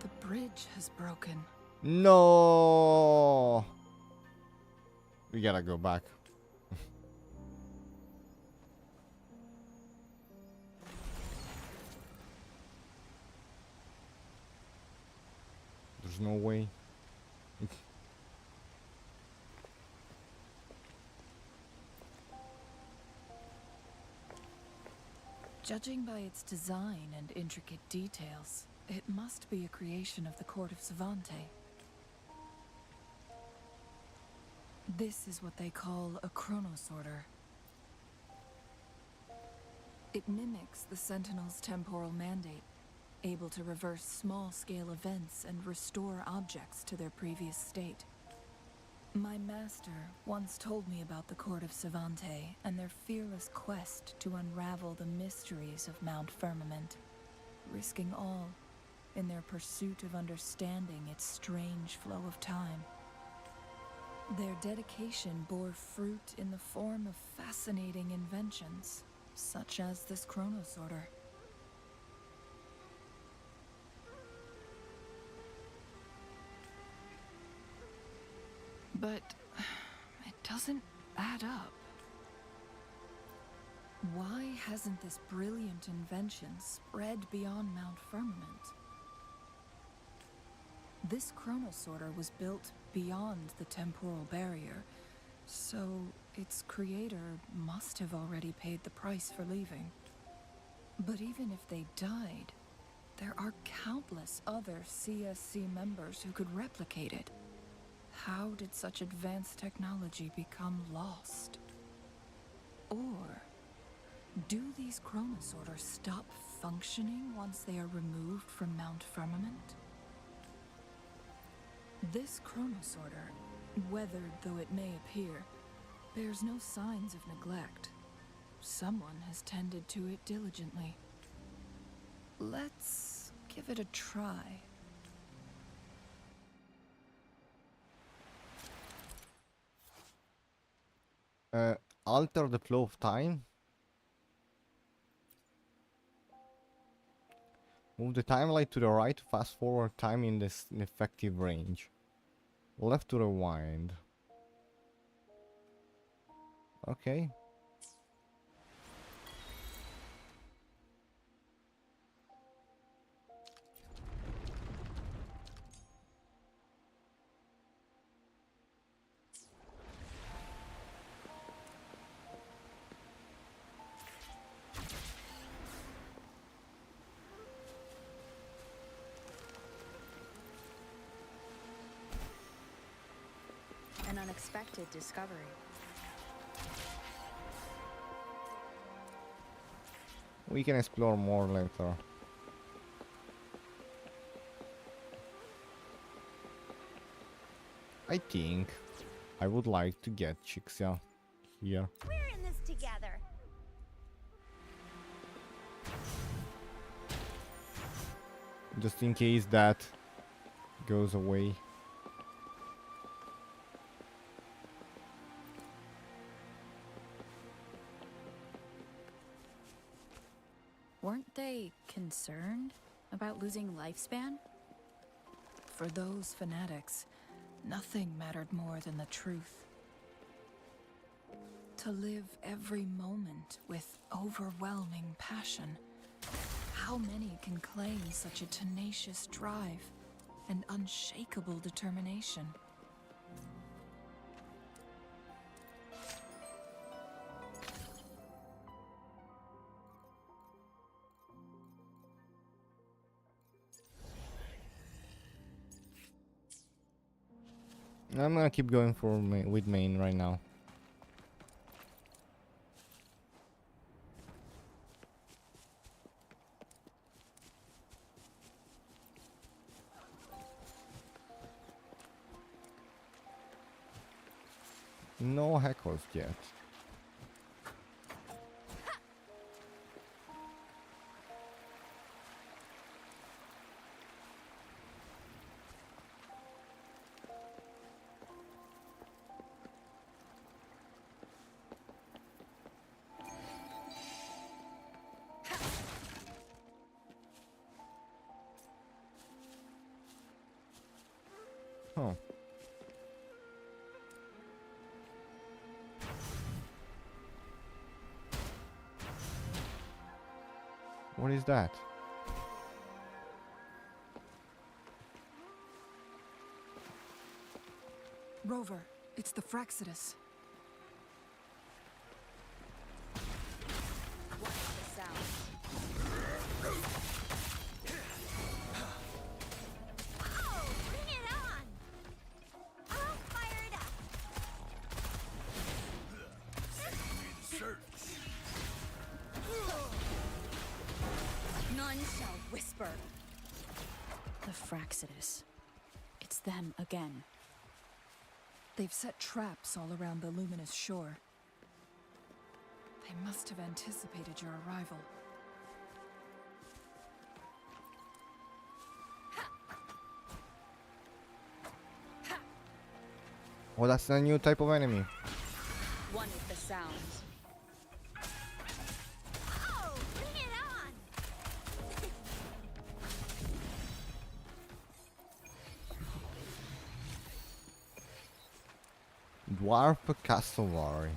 The bridge has broken. No. We gotta go back. There's no way. Judging by its design and intricate details, it must be a creation of the court of Savante. This is what they call a chronosorter. It mimics the Sentinel's temporal mandate, able to reverse small-scale events and restore objects to their previous state. My master once told me about the court of Savante and their fearless quest to unravel the mysteries of Mount Firmament, risking all in their pursuit of understanding its strange flow of time. Their dedication bore fruit in the form of fascinating inventions, such as this chronosorter. But it doesn't add up. Why hasn't this brilliant invention spread beyond Mount Firmament? This chronosorter was built beyond the temporal barrier, so its creator must have already paid the price for leaving. But even if they died, there are countless other CSC members who could replicate it. How did such advanced technology become lost? Or do these chronosorters stop functioning once they are removed from Mount Firmament? This chronosorter, weathered though it may appear, bears no signs of neglect. Someone has tended to it diligently. Let's give it a try. Alter the flow of time. Move the timeline to the right to fast forward time in this effective range. Left to rewind. Okay. An unexpected discovery. We can explore more later. I think I would like to get Chixia here. We're in this together. Just in case that goes away. Weren't they concerned about losing lifespan? For those fanatics, nothing mattered more than the truth. To live every moment with overwhelming passion. How many can claim such a tenacious drive and unshakable determination? I'm gonna keep going for with main right now. No hackers yet. Huh. What is that? Rover, it's the Fraxidus. Oh, bring it on! I'll fire it up. None shall whisper. The Fraxidus. It's them again. They've set traps all around the luminous shore. They must have anticipated your arrival. Oh, that's a new type of enemy. One with the sounds. Oh, bring it on! Dwarf Castellari.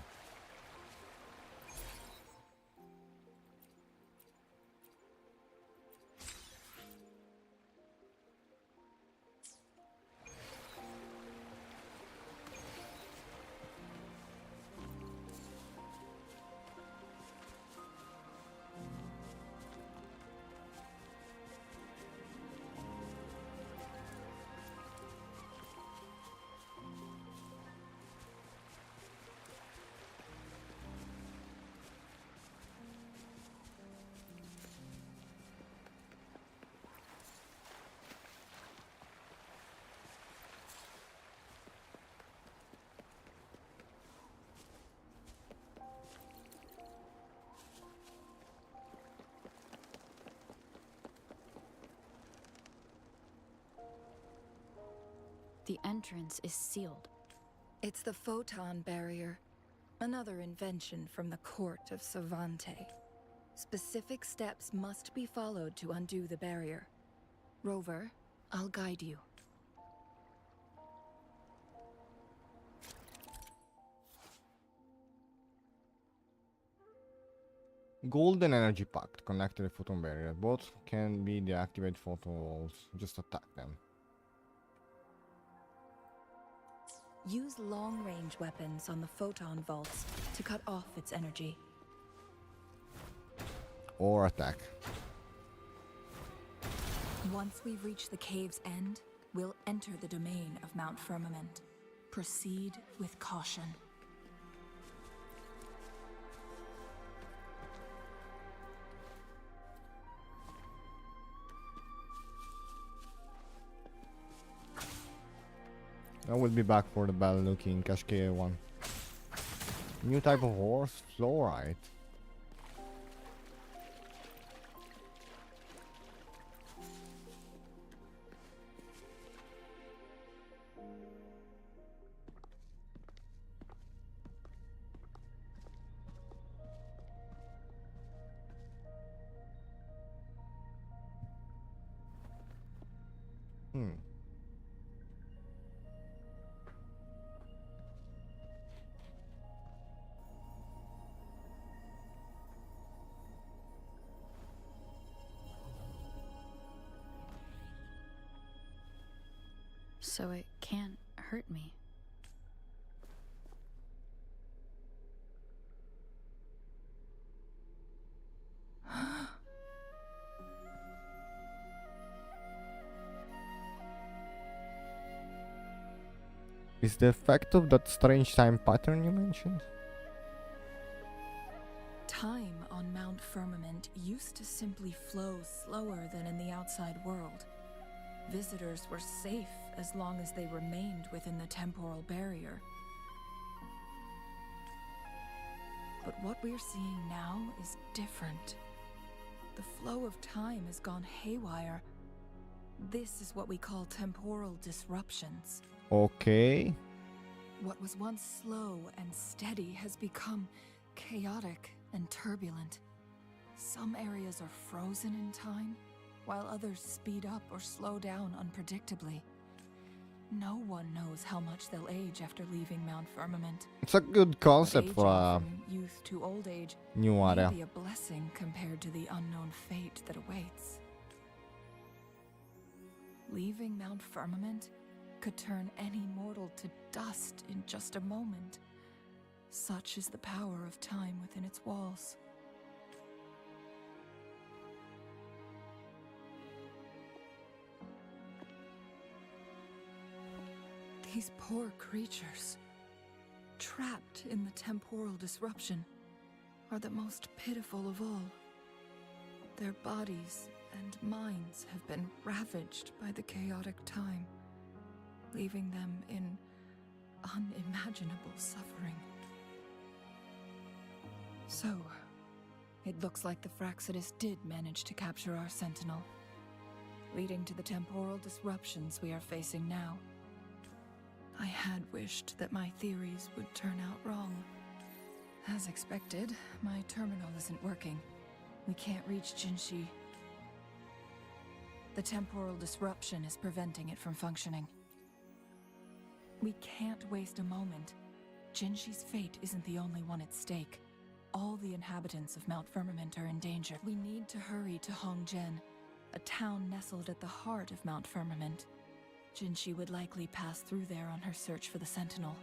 The entrance is sealed. It's the photon barrier, another invention from the court of Savante. Specific steps must be followed to undo the barrier. Rover, I'll guide you. Golden Energy Pact. Connect to the photon barrier. Both can be deactivated photon walls. Just attack them. Use long-range weapons on the photon vaults to cut off its energy. Or attack. Once we reach the cave's end, we'll enter the domain of Mount Firmament. Proceed with caution. I will be back for the battle looking Cascade one. New type of horse, fluorite. So it can't hurt me. Is the effect of that strange time pattern you mentioned? Time on Mount Firmament used to simply flow slower than in the outside world. Visitors were safe as long as they remained within the temporal barrier. But what we're seeing now is different. The flow of time has gone haywire. This is what we call temporal disruptions. Okay. What was once slow and steady has become chaotic and turbulent. Some areas are frozen in time, while others speed up or slow down unpredictably. No one knows how much they'll age after leaving Mount Firmament. It's a good concept for a From youth to old age new may area. be a blessing compared to the unknown fate that awaits. Leaving Mount Firmament could turn any mortal to dust in just a moment. Such is the power of time within its walls. These poor creatures, trapped in the temporal disruption, are the most pitiful of all. Their bodies and minds have been ravaged by the chaotic time, leaving them in unimaginable suffering. So, it looks like the Fraxidus did manage to capture our sentinel, leading to the temporal disruptions we are facing now. I had wished that my theories would turn out wrong. As expected, my terminal isn't working. We can't reach Jinshi. The temporal disruption is preventing it from functioning. We can't waste a moment. Jinshi's fate isn't the only one at stake. All the inhabitants of Mount Firmament are in danger. We need to hurry to Hongjian, a town nestled at the heart of Mount Firmament. Jinshi would likely pass through there on her search for the Sentinel.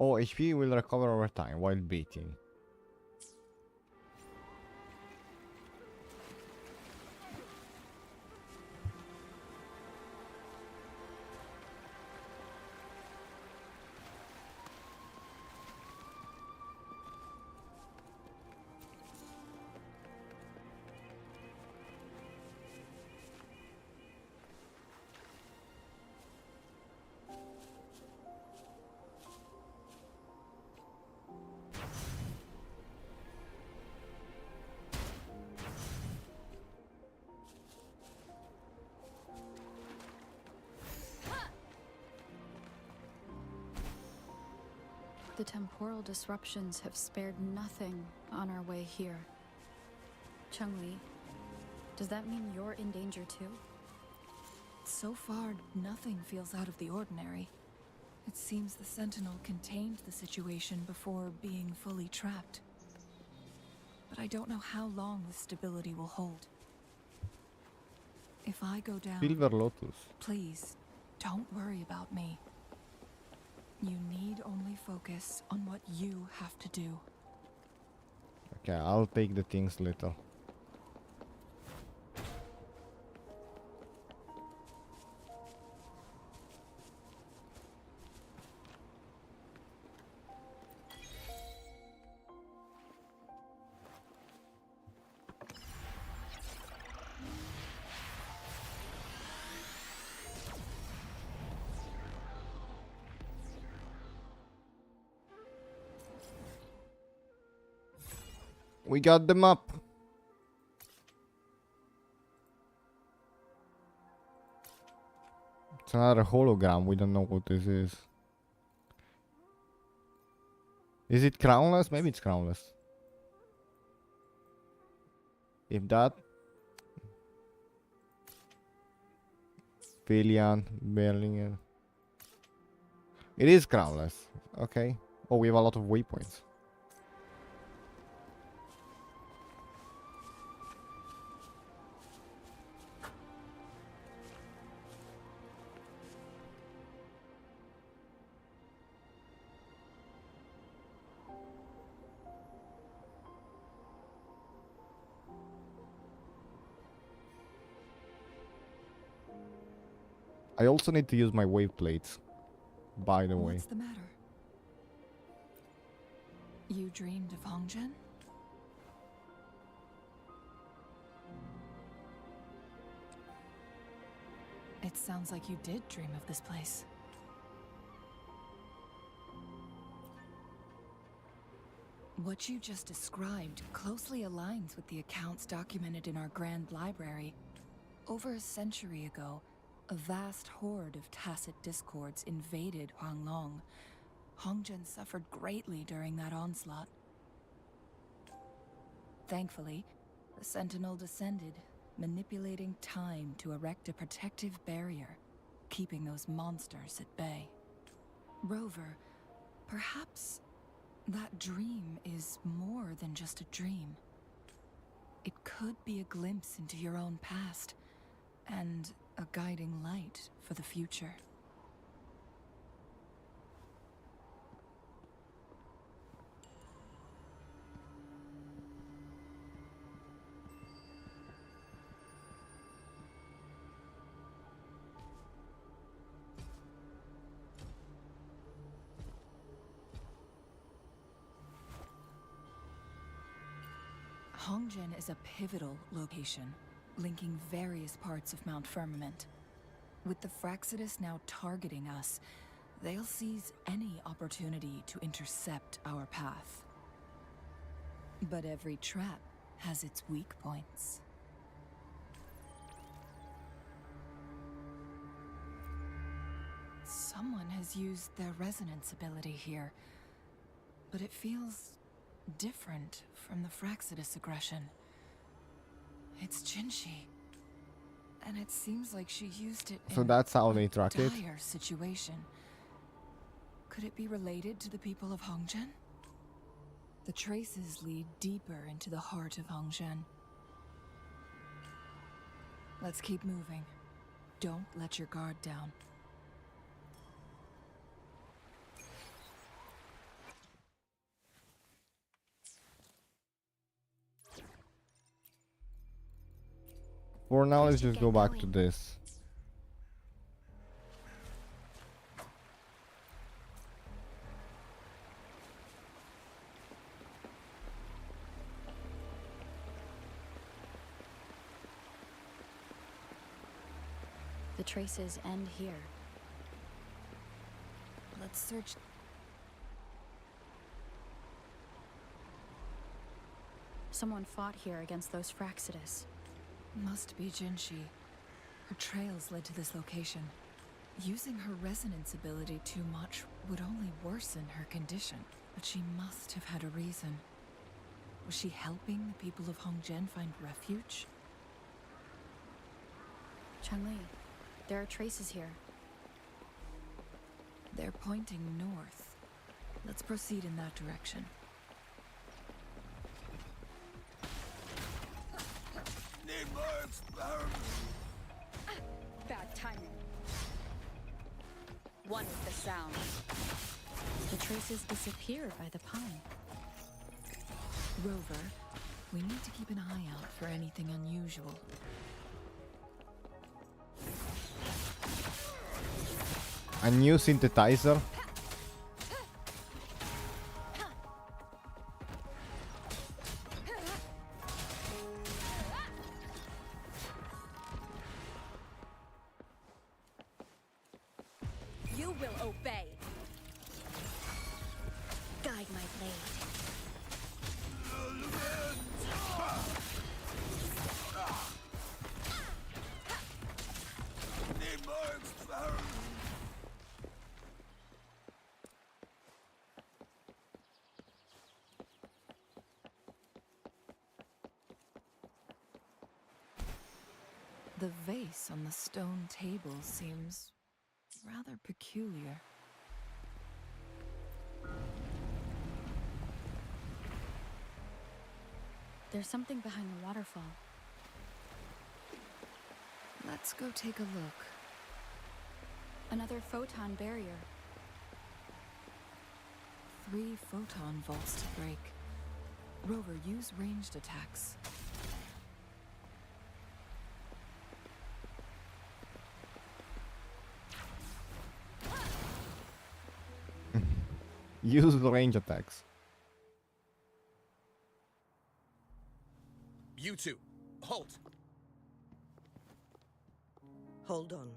Oh, HP will recover over time while beating. The temporal disruptions have spared nothing on our way here. Chungli, does that mean you're in danger too? So far, nothing feels out of the ordinary. It seems the Sentinel contained the situation before being fully trapped. But I don't know how long the stability will hold. If I go down, Silver Lotus. please, don't worry about me. You need only focus on what you have to do. Okay, I'll take the things little. We got them up. It's another hologram. We don't know what this is. Is it crownless? Maybe it's crownless. If that... Filian, Berlinger. It is crownless. Okay. Oh, we have a lot of waypoints. I also need to use my wave plates, by the way. What's the matter? You dreamed of Hongzhen? It sounds like you did dream of this place. What you just described closely aligns with the accounts documented in our Grand Library. Over a century ago, a vast horde of tacit discords invaded Huanglong. Hongzhen suffered greatly during that onslaught. Thankfully, the Sentinel descended, manipulating time to erect a protective barrier, keeping those monsters at bay. Rover, perhaps that dream is more than just a dream. It could be a glimpse into your own past, and a guiding light for the future. Hongzhen is a pivotal location, linking various parts of Mount Firmament. With the Fraxidus now targeting us, they'll seize any opportunity to intercept our path. But every trap has its weak points. Someone has used their resonance ability here, but it feels different from the Fraxidus aggression. It's Jinshi, and it seems like she used it So in that's how a they track it? dire situation. Could it be related to the people of Hongzhen? The traces lead deeper into the heart of Hongzhen. Let's keep moving. Don't let your guard down. For now, let's should just get go back going. to this. The traces end here. Let's search. Someone fought here against those Fraxidus. Must be Jinshi. Her trails led to this location. Using her resonance ability too much would only worsen worsen her condition. But she must have had a reason. Was she helping the people of Hongzhen find refuge? Changli, there are traces here. They're pointing north. Let's proceed in that direction. Bad timing. One with the sound. The traces disappear by the pine. Rover, we need to keep an eye out for anything unusual. A new synthesizer. You will obey. Guide my blade. The vase on the stone table seems rather peculiar. There's something behind the waterfall. Let's go take a look. Another photon barrier. 3 photon vaults to break. Rover, use ranged attacks. Use range attacks. You two, halt! Hold on.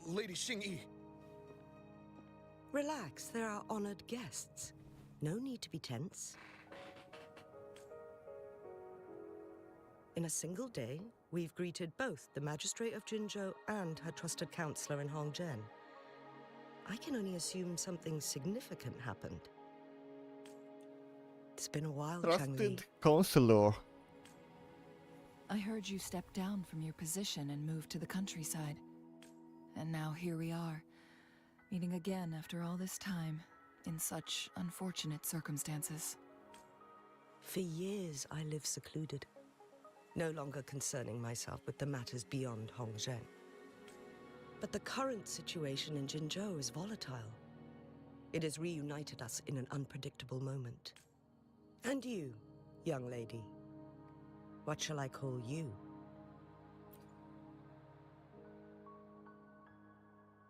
Lady Xingyi. Relax, there are honored guests. No need to be tense. In a single day, we've greeted both the Magistrate of Jinzhou and her trusted counselor in Hongzhen. I can only assume something significant happened. It's been a while, Changli. Trusted counselor. I heard you step down from your position and move to the countryside. And now here we are, meeting again after all this time, in such unfortunate circumstances. For years, I lived secluded, no longer concerning myself with the matters beyond Hongzhen. But the current situation in Jinzhou is volatile. It has reunited us in an unpredictable moment. And you, young lady, what shall I call you?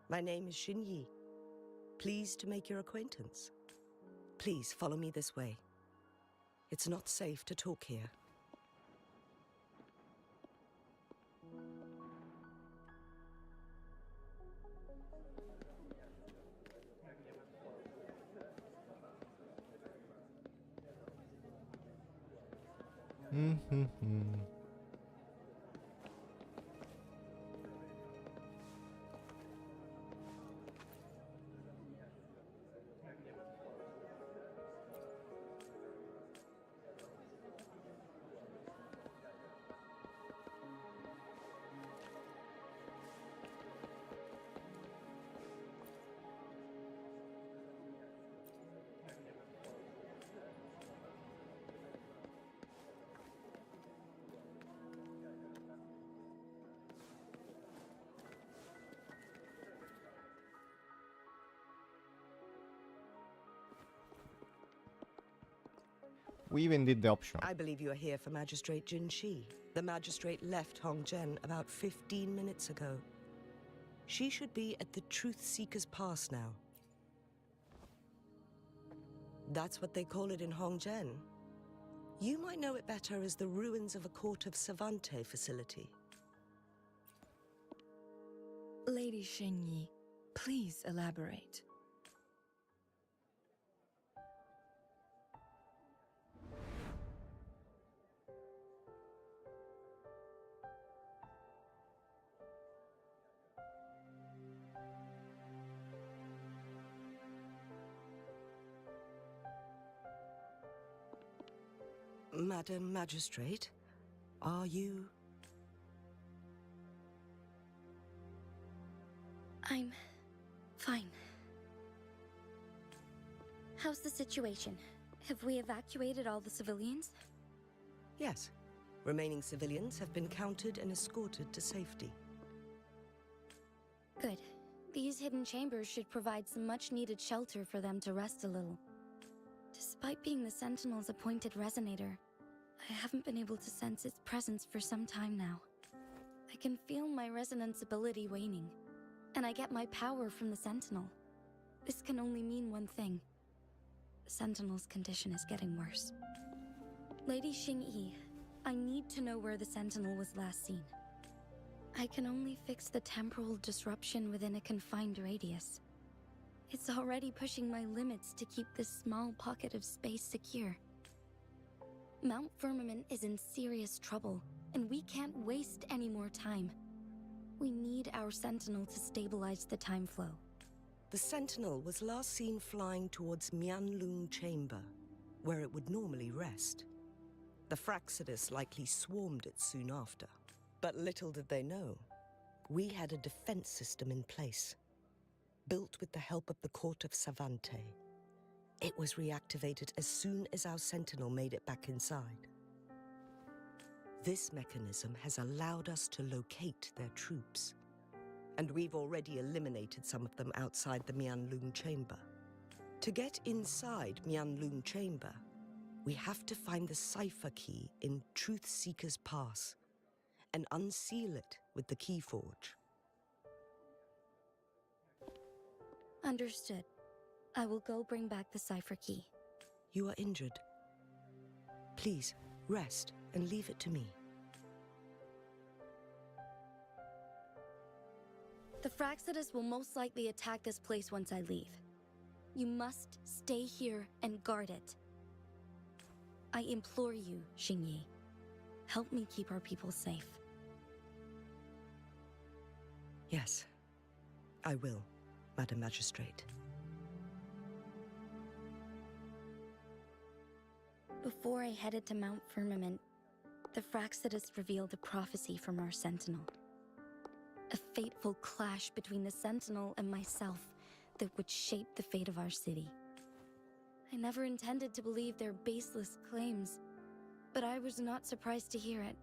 My name is Xinyi. Pleased to make your acquaintance. Please follow me this way. It's not safe to talk here. We even did the option. I believe you are here for Magistrate Jin Shi. The magistrate left Hongzhen about 15 minutes ago. She should be at the Truth Seeker's Pass now. That's what they call it in Hongzhen. You might know it better as the ruins of a Court of Savante facility. Lady Xingyi, please elaborate. Madam Magistrate, are you... I'm fine. How's the situation? Have we evacuated all the civilians? Yes. Remaining civilians have been counted and escorted to safety. Good. These hidden chambers should provide some much-needed shelter for them to rest a little. Despite being the Sentinel's appointed resonator, I haven't been able to sense its presence for some time now. I can feel my resonance ability waning, and I get my power from the Sentinel. This can only mean one thing. The Sentinel's condition is getting worse. Lady Xingyi, I need to know where the Sentinel was last seen. I can only fix the temporal disruption within a confined radius. It's already pushing my limits to keep this small pocket of space secure. Mount Firmament is in serious trouble, and we can't waste any more time. We need our Sentinel to stabilize the time flow. The Sentinel was last seen flying towards Mianlung Chamber, where it would normally rest. The Fraxidus likely swarmed it soon after. But little did they know, we had a defense system in place. Built with the help of the court of Savante. It was reactivated as soon as our Sentinel made it back inside. This mechanism has allowed us to locate their troops. And we've already eliminated some of them outside the Mianlung Chamber. To get inside Mianlung Chamber, we have to find the cipher key in Truth Seeker's Pass and unseal it with the Keyforge. Understood. I will go bring back the cipher key. You are injured. Please, rest and leave it to me. The Fraxidus will most likely attack this place once I leave. You must stay here and guard it. I implore you, Xingyi. Help me keep our people safe. Yes, I will, Madam Magistrate. Before I headed to Mount Firmament, the Fraxidus revealed a prophecy from our Sentinel. A fateful clash between the Sentinel and myself that would shape the fate of our city. I never intended to believe their baseless claims, but I was not surprised to hear it.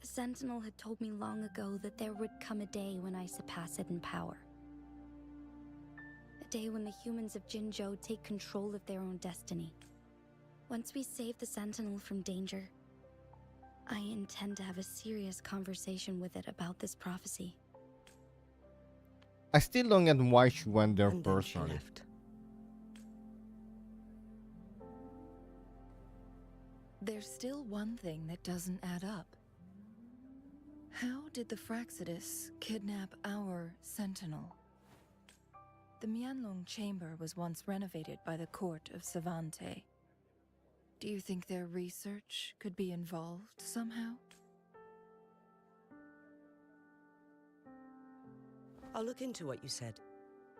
The Sentinel had told me long ago that there would come a day when I surpass it in power. A day when the humans of Jinzhou take control of their own destiny. Once we save the Sentinel from danger, I intend to have a serious conversation with it about this prophecy. I still don't get why she went there And then she personally. left. There's still one thing that doesn't add up. How did the Fraxidus kidnap our Sentinel? The Mianlong Chamber was once renovated by the court of Savante. Do you think their research could be involved somehow? I'll look into what you said.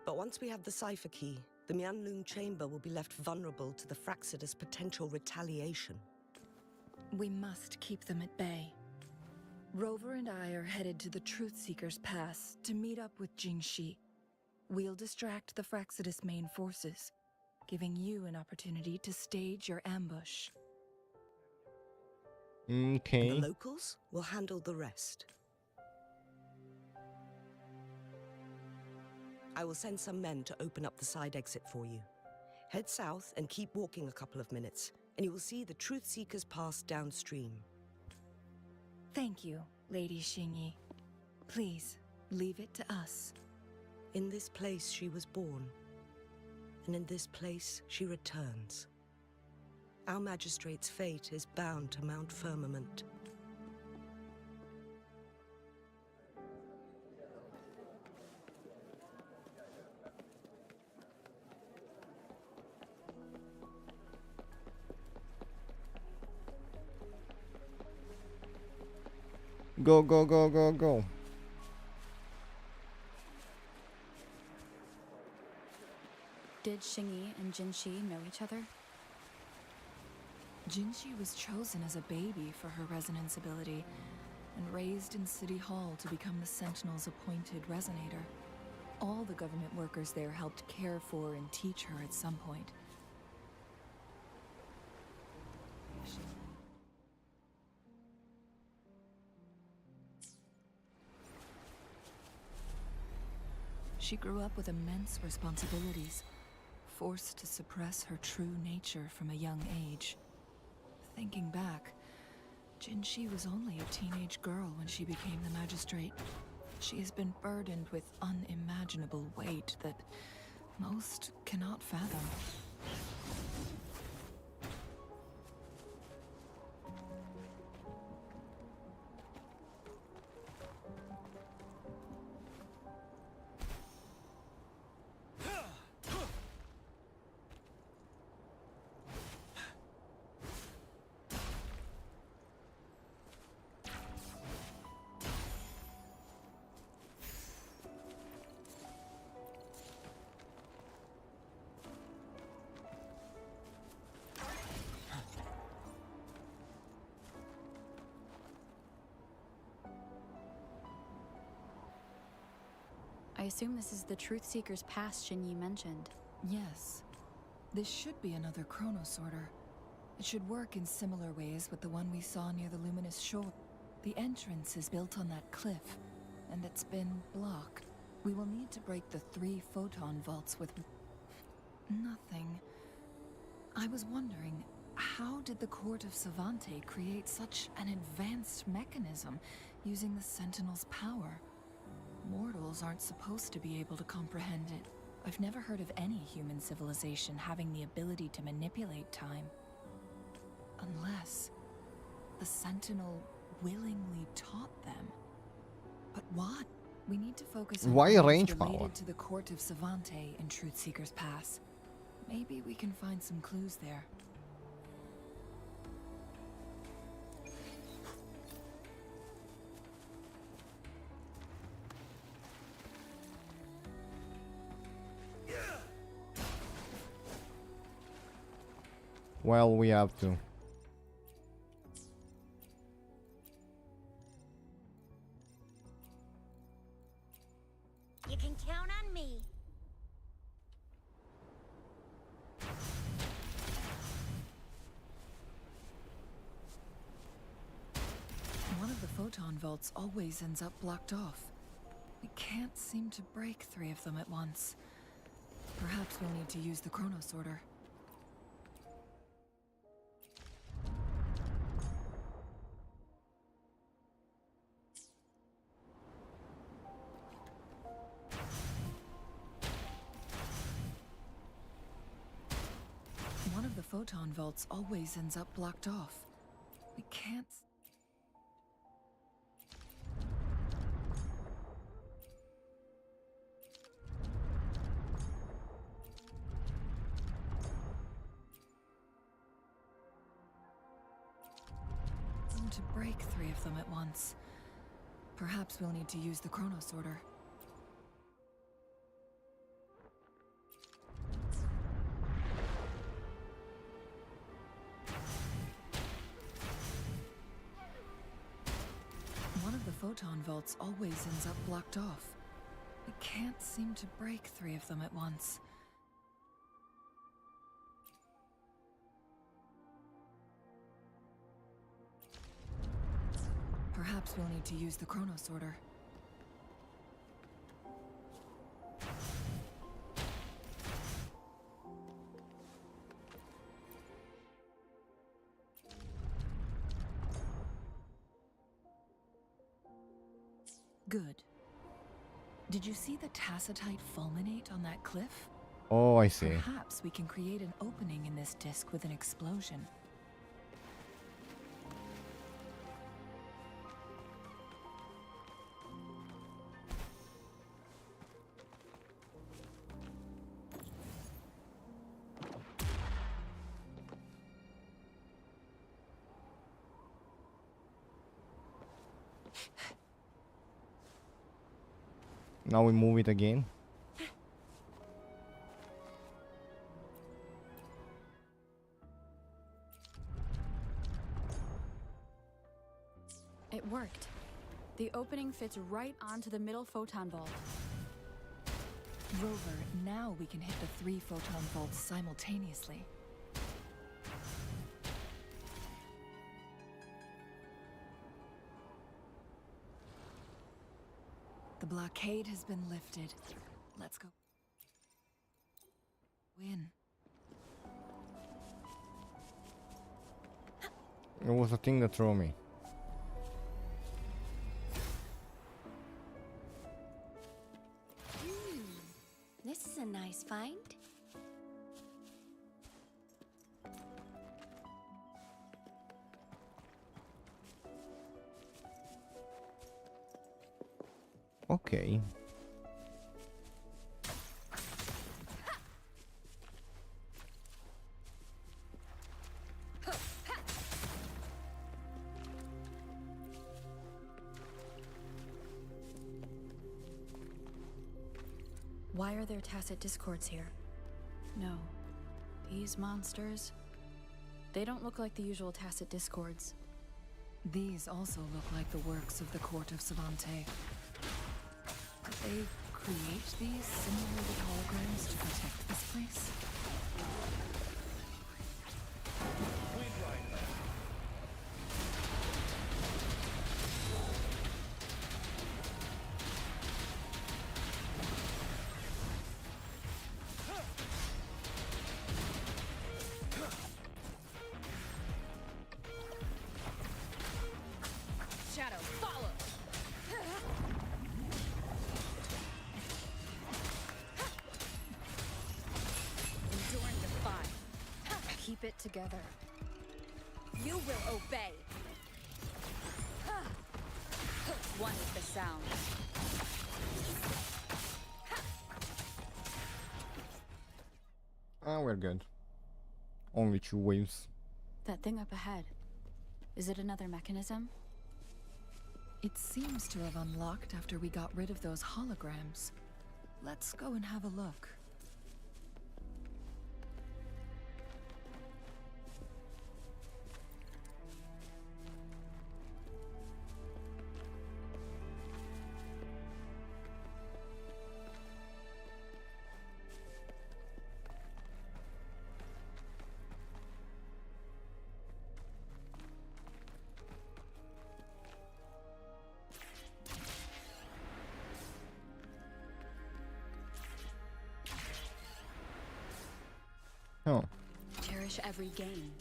But once we have the cipher key, the Mianlung Chamber will be left vulnerable to the Fraxidus' potential retaliation. We must keep them at bay. Rover and I are headed to the Truth Seeker's Pass to meet up with Jingxi. We'll distract the Fraxidus' main forces, giving you an opportunity to stage your ambush. Okay. The locals will handle the rest. I will send some men to open up the side exit for you. Head south and keep walking a couple of minutes, and you will see the Truth Seeker's Pass downstream. Thank you, Lady Xingyi. Please, leave it to us. In this place she was born, and in this place she returns. Our magistrate's fate is bound to Mount Firmament. Go, go, go, go, go. Did Xingyi and Jinxi know each other? Jinshi was chosen as a baby for her resonance ability and raised in City Hall to become the Sentinel's appointed resonator. All the government workers there helped care for and teach her at some point. She grew up with immense responsibilities, forced to suppress her true nature from a young age. Thinking back, Jinshi was only a teenage girl when she became the magistrate. She has been burdened with unimaginable weight that most cannot fathom. I assume this is the Truth Seeker's Pass Shinyi mentioned. Yes. This should be another chronosorter. It should work in similar ways with the one we saw near the Luminous Shore. The entrance is built on that cliff, and it's been blocked. We will need to break the 3 photon vaults with... nothing. I was wondering, how did the Court of Savante create such an advanced mechanism using the Sentinel's power? Mortals aren't supposed to be able to comprehend it. I've never heard of any human civilization having the ability to manipulate time. Unless the Sentinel willingly taught them. But what? We need to focus on Why things range related power? to the Court of Savante in Truth Seeker's Pass. Maybe we can find some clues there. Well, we have to. You can count on me. One of the photon vaults always ends up blocked off. We can't seem to break 3 of them at once. Perhaps we'll need to use the chronosorter. One of the photon vaults always ends up blocked off. We can't... to break 3 of them at once. Perhaps we'll need to use the chronosorter. One of the photon vaults always ends up blocked off. We can't seem to break 3 of them at once. Perhaps we'll need to use the chronosorter. Good. Did you see the tacitite fulminate on that cliff? Oh, I see. Perhaps we can create an opening in this disk with an explosion. Now we move it again. It worked. The opening fits right onto the middle photon vault. Rover, now we can hit the 3 photon vaults simultaneously. The blockade has been lifted. Let's go. Win. It was a thing that threw me. This is a nice find. Okay. Why are there tacit discords here? No. These monsters... They don't look like the usual tacit discords. These also look like the works of the court of Savante. Did they create these simulated holograms to protect this place? Shadow, follow! Enduring defy. Keep it together. You will obey. One is the sound. Ah, we're good. Only 2 waves. That thing up ahead. Is it another mechanism? It seems to have unlocked after we got rid of those holograms. Let's go and have a look. Oh. Cherish every gain.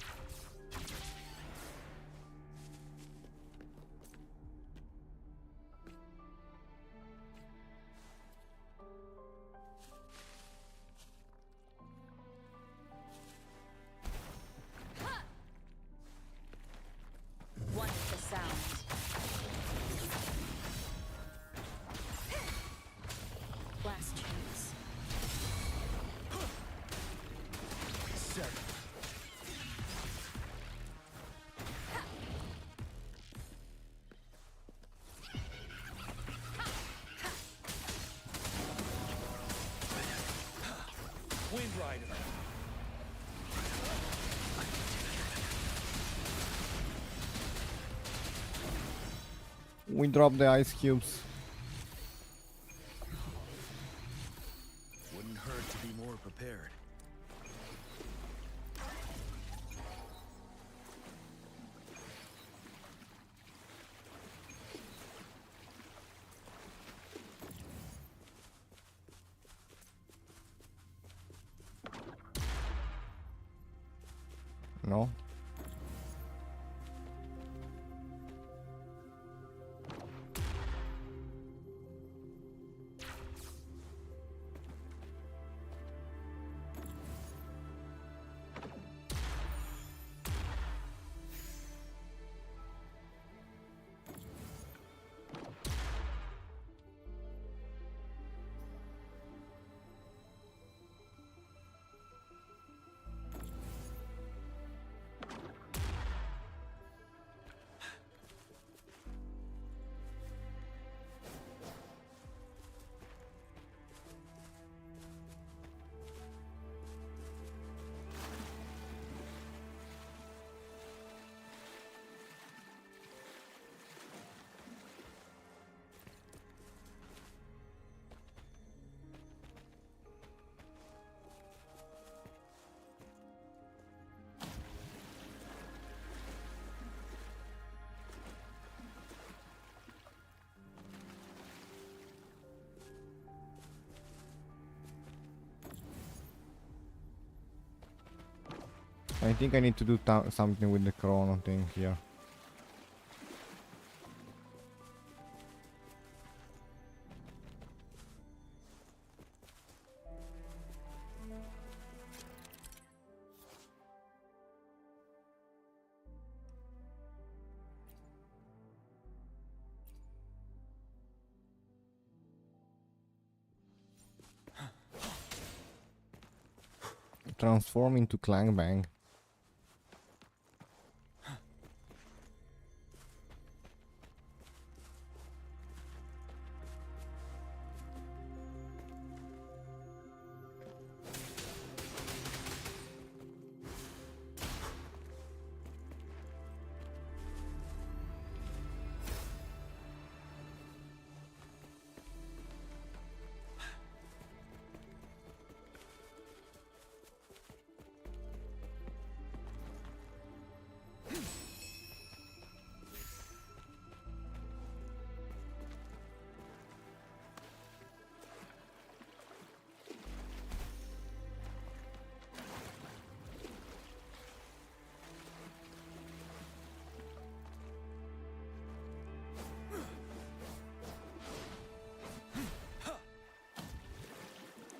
One is the sound. Blast chance. Wind Rider. We dropped the ice cubes. Wouldn't hurt to be more prepared. No? I think I need to do something with the chrono thing here. Transform into Clangbang.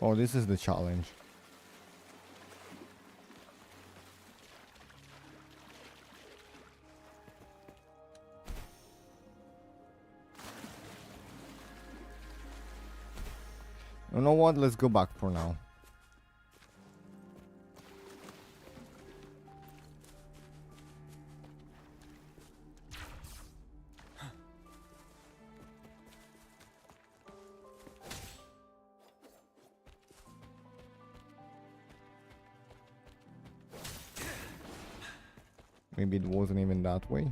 Oh, this is the challenge. You know what? Let's go back for now. Maybe it wasn't even that way.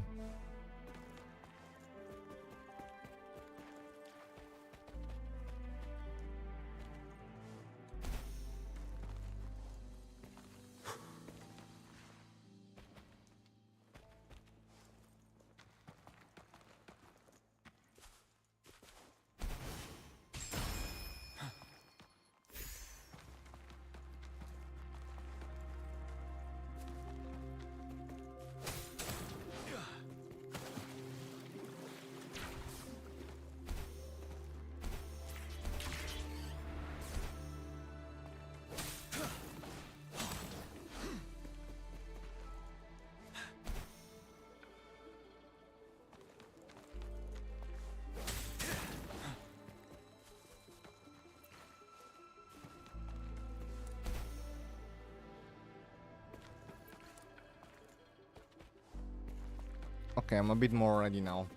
Okay, I'm a bit more ready now.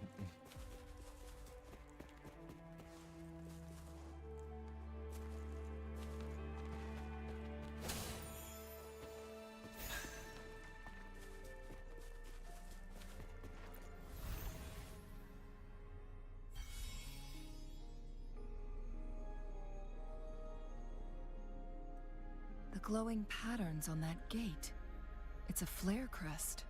The glowing patterns on that gate. It's a flare crest.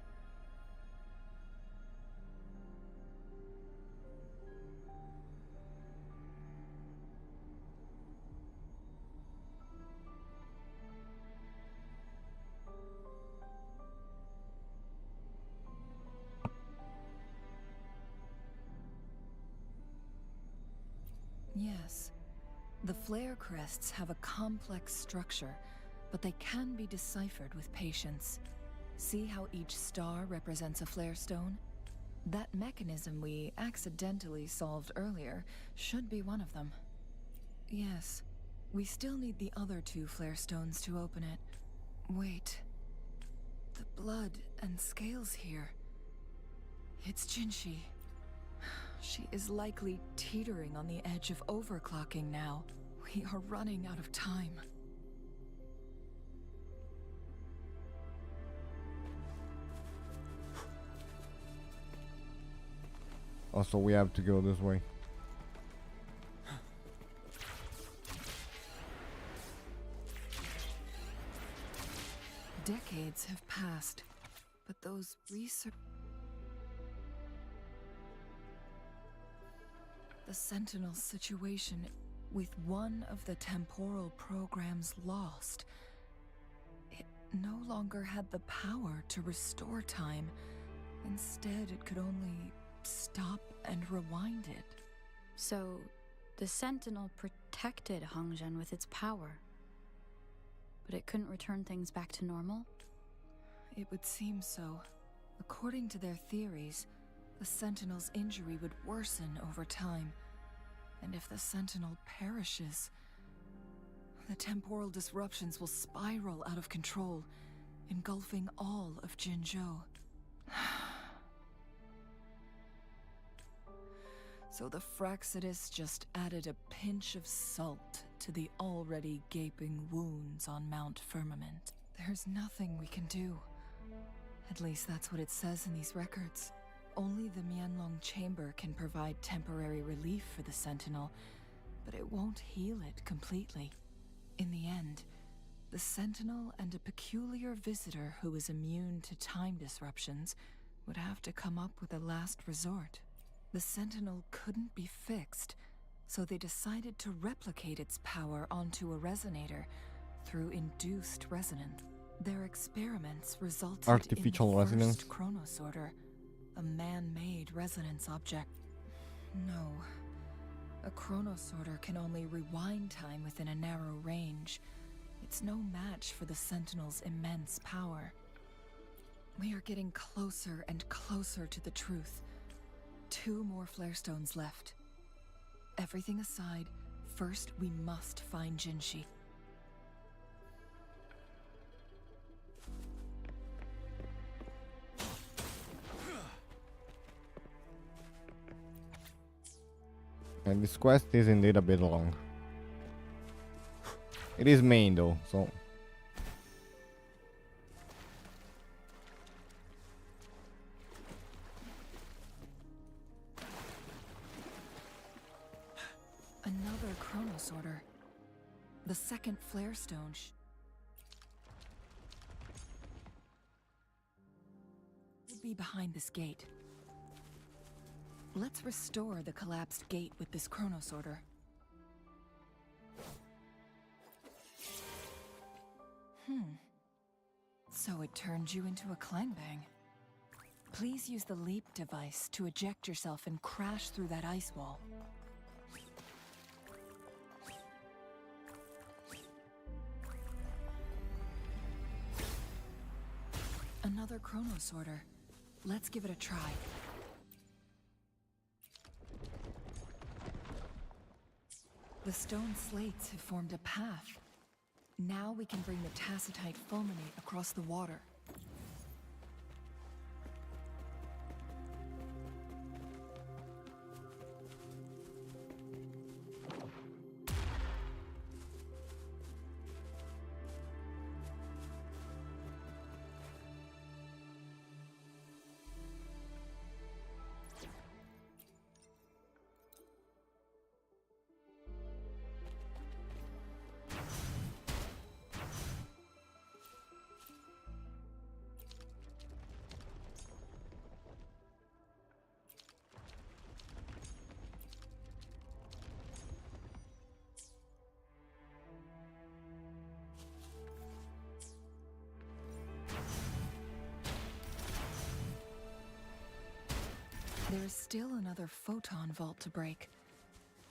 Yes. The flare crests have a complex structure, but they can be deciphered with patience. See how each star represents a flare stone? That mechanism we accidentally solved earlier should be one of them. Yes. We still need the other two flare stones to open it. Wait. The blood and scales here. It's Jinshi. She is likely teetering on the edge of overclocking now. We are running out of time. Also, we have to go this way. Decades have passed, but those research... The Sentinel situation, with one of the temporal programs lost, no longer had the power to restore time. Instead, it could only stop and rewind it. So, the Sentinel protected Hongzhen with its power. But it couldn't return things back to normal? It would seem so. According to their theories, the Sentinel's injury would worsen over time. And if the Sentinel perishes, the temporal disruptions will spiral out of control, engulfing all of Jinzhou. So the Fraxidus just added a pinch of salt to the already gaping wounds on Mount Firmament. There's nothing we can do. At least that's what it says in these records. Only the Mianlong Chamber can provide temporary relief for the Sentinel, but it won't heal it completely. In the end, the Sentinel and a peculiar visitor who is immune to time disruptions would have to come up with a last resort. The Sentinel couldn't be fixed, so they decided to replicate its power onto a resonator through induced resonance. Their experiments resulted Artificial in the resonance. first chronosorter, a man-made resonance object. No. A chronosorter can only rewind time within a narrow range. It's no match for the Sentinel's immense power. We are getting closer and closer to the truth. 2 more flare stones left. Everything aside, first we must find Jinshi. And this quest is indeed a bit long. It is main though, so... Another chronosorter. The second flare stone should be behind this gate. Let's restore the collapsed gate with this chronosorter. So it turned you into a Klangbang. Please use the leap device to eject yourself and crash through that ice wall. Another chronosorter. Let's give it a try. The stone slates have formed a path. Now we can bring the tacitite fulminate across the water. There is still another photon vault to break.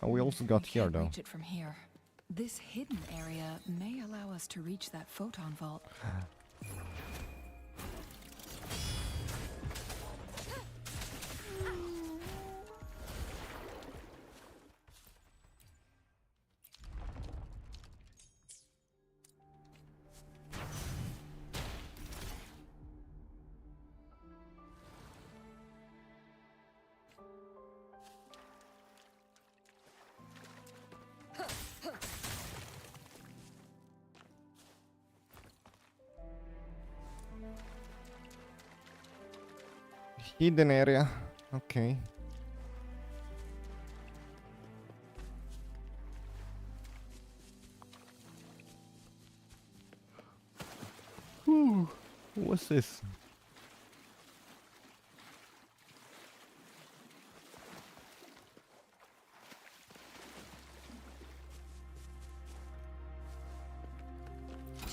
And we also got here Can't though. reach it from here. This hidden area may allow us to reach that photon vault. Hidden area. Okay. Whew. What's this?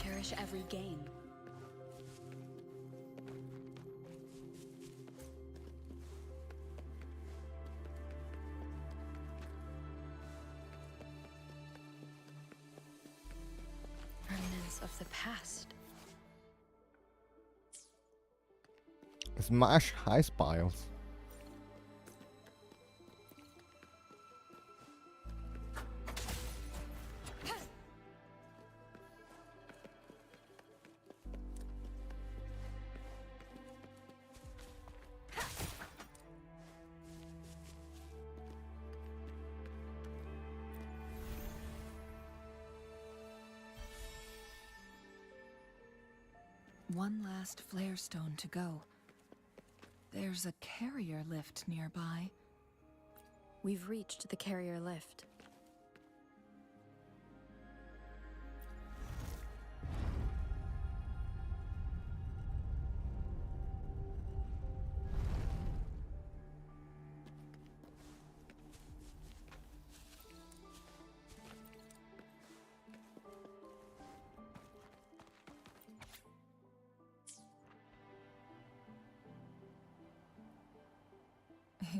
Cherish every gain. of the past. Smash high spiles. One last flare stone to go. There's a carrier lift nearby. We've reached the carrier lift.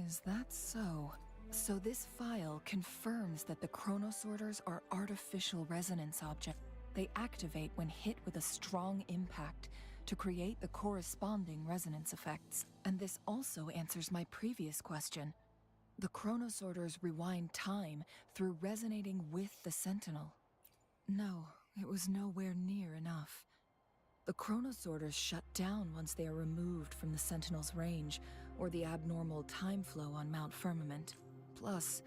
Is that so? So this file confirms that the chronosorters are artificial resonance objects. They activate when hit with a strong impact to create the corresponding resonance effects. And this also answers my previous question. The chronosorters rewind time through resonating with the Sentinel. No, it was nowhere near enough. The chronosorters shut down once they are removed from the Sentinel's range, or the abnormal time flow on Mount Firmament. Plus,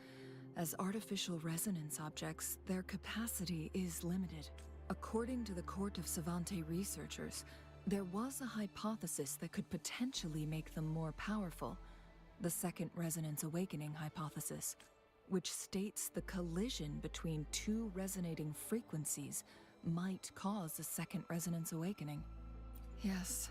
as artificial resonance objects, their capacity is limited. According to the Court of Savante researchers, there was a hypothesis that could potentially make them more powerful, the Second Resonance Awakening hypothesis, which states the collision between two resonating frequencies might cause a Second Resonance Awakening. Yes.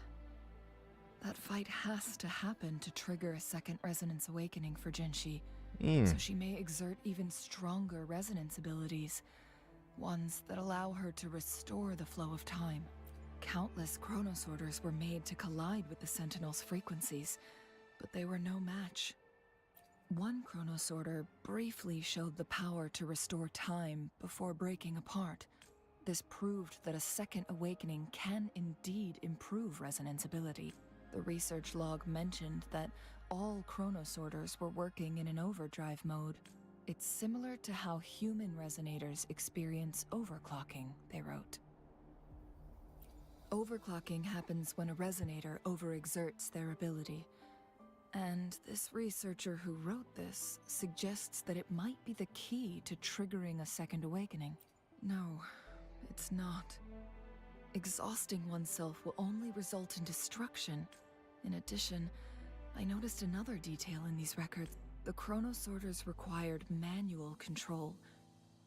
That fight has to happen to trigger a Second Resonance Awakening for Jinshi, so she may exert even stronger resonance abilities, ones that allow her to restore the flow of time. Countless chronosorters were made to collide with the Sentinel's frequencies, but they were no match. One chronosorter briefly showed the power to restore time before breaking apart. This proved that a second awakening can indeed improve resonance ability. The research log mentioned that all chronosorters were working in an overdrive mode. It's similar to how human resonators experience overclocking, they wrote. Overclocking happens when a resonator overexerts their ability. And this researcher who wrote this suggests that it might be the key to triggering a second awakening. No, it's not. Exhausting oneself will only result in destruction. In addition, I noticed another detail in these records. The chronosorters required manual control,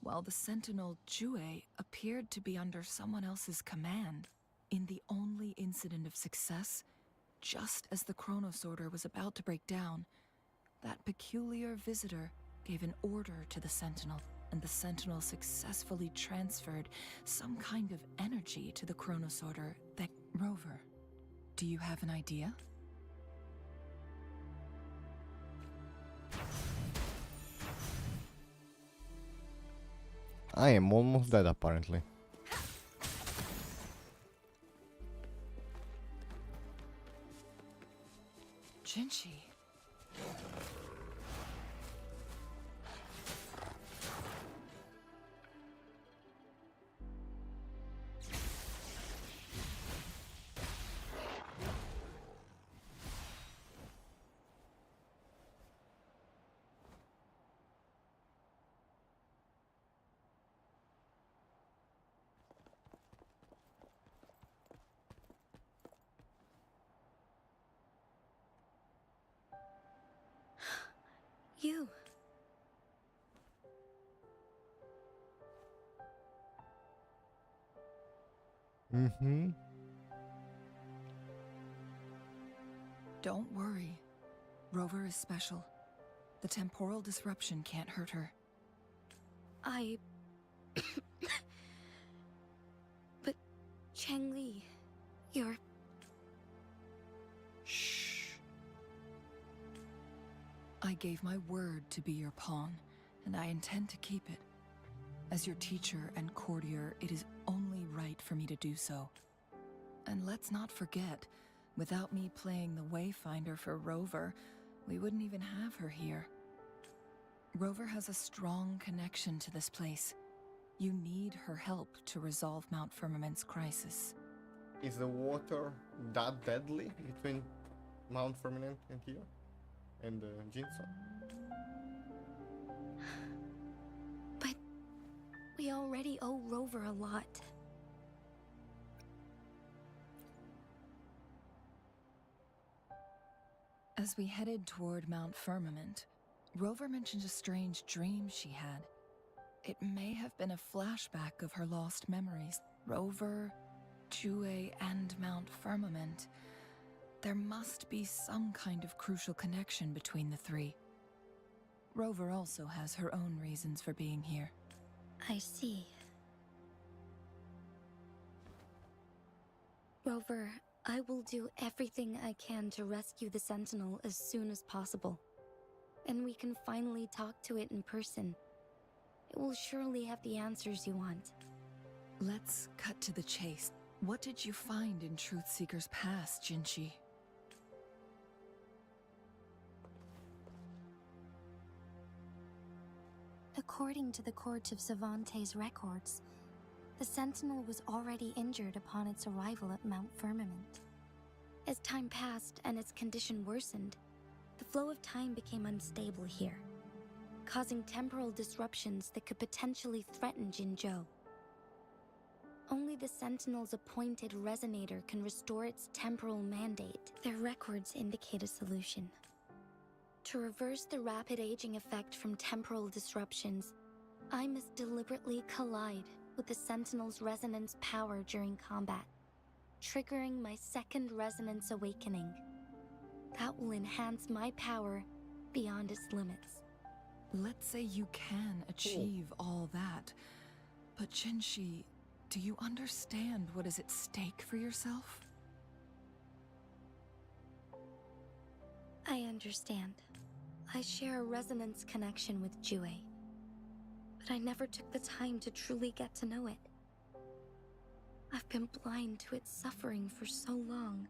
while the Sentinel Jue appeared to be under someone else's command. In the only incident of success, just as the chronosorter was about to break down, that peculiar visitor gave an order to the Sentinel, and the Sentinel successfully transferred some kind of energy to the chronosorter that... Rover, do you have an idea? I am almost dead, apparently. Jinshi. You. Don't worry. Rover is special. The temporal disruption can't hurt her. But Changli, you're... Shh. I gave my word to be your pawn, and I intend to keep it. As your teacher and courtier, it is only right for me to do so. And let's not forget, without me playing the Wayfinder for Rover, we wouldn't even have her here. Rover has a strong connection to this place. You need her help to resolve Mount Firmament's crisis. Is the water that deadly between Mount Firmament and here? And Jinso? But we already owe Rover a lot. As we headed toward Mount Firmament, Rover mentioned a strange dream she had. It may have been a flashback of her lost memories. Rover, Jue, and Mount Firmament. There must be some kind of crucial connection between the three. Rover also has her own reasons for being here. I see. Rover, I will do everything I can to rescue the Sentinel as soon as possible. And we can finally talk to it in person. It will surely have the answers you want. Let's cut to the chase. What did you find in Truthseeker's past, Jinshi? According to the Court of Savante's records, the Sentinel was already injured upon its arrival at Mount Firmament. As time passed and its condition worsened, the flow of time became unstable here, causing temporal disruptions that could potentially threaten Jinzhou. Only the Sentinel's appointed resonator can restore its temporal mandate. Their records indicate a solution. To reverse the rapid aging effect from temporal disruptions, I must deliberately collide with the Sentinel's resonance power during combat, triggering my second resonance awakening. That will enhance my power beyond its limits. Let's say you can achieve all that, but Jinshi, do you understand what is at stake for yourself? I understand. I share a resonance connection with Jue, but I never took the time to truly get to know it. I've been blind to its suffering for so long.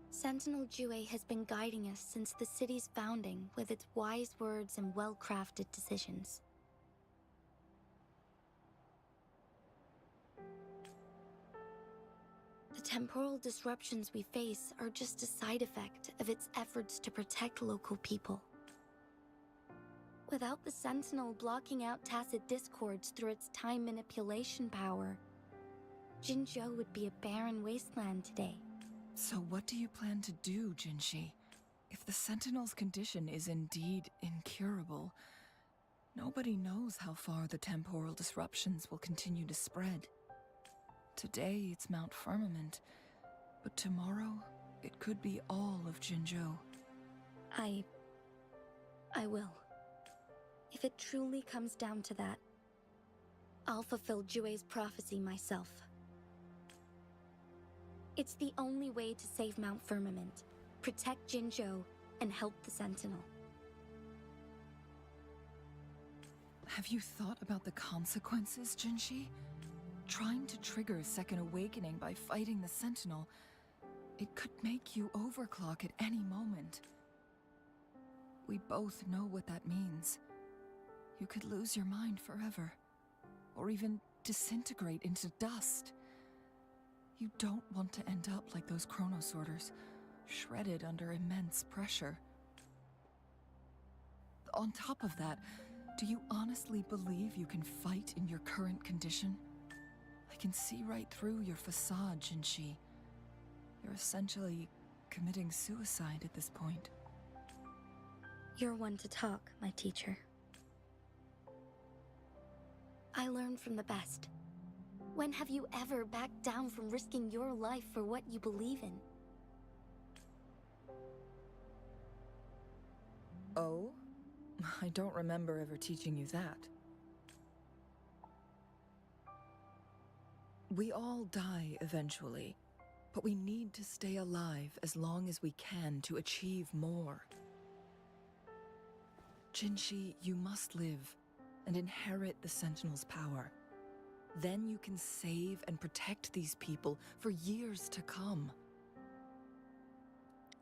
Sentinel Jue has been guiding us since the city's founding with its wise words and well-crafted decisions. The temporal disruptions we face are just a side effect of its efforts to protect local people. Without the Sentinel blocking out tacit discords through its time manipulation power, Jinzhou would be a barren wasteland today. So what do you plan to do, Jinshi? If the Sentinel's condition is indeed incurable, nobody knows how far the temporal disruptions will continue to spread. Today it's Mount Firmament, but tomorrow it could be all of Jinzhou. I will. If it truly comes down to that, I'll fulfill Jue's prophecy myself. It's the only way to save Mount Firmament, protect Jinzhou, and help the Sentinel. Have you thought about the consequences, Jinshi? Trying to trigger Second Awakening by fighting the Sentinel, it could make you overclock at any moment. We both know what that means. You could lose your mind forever, or even disintegrate into dust. You don't want to end up like those Chronosorters, shredded under immense pressure. On top of that, do you honestly believe you can fight in your current condition? I can see right through your facade, Jinshi. You're essentially committing suicide at this point. You're one to talk, my teacher. I learn from the best. When have you ever backed down from risking your life for what you believe in? Oh? I don't remember ever teaching you that. We all die eventually, but we need to stay alive as long as we can to achieve more. Jinshi, you must live and inherit the Sentinel's power. Then you can save and protect these people for years to come.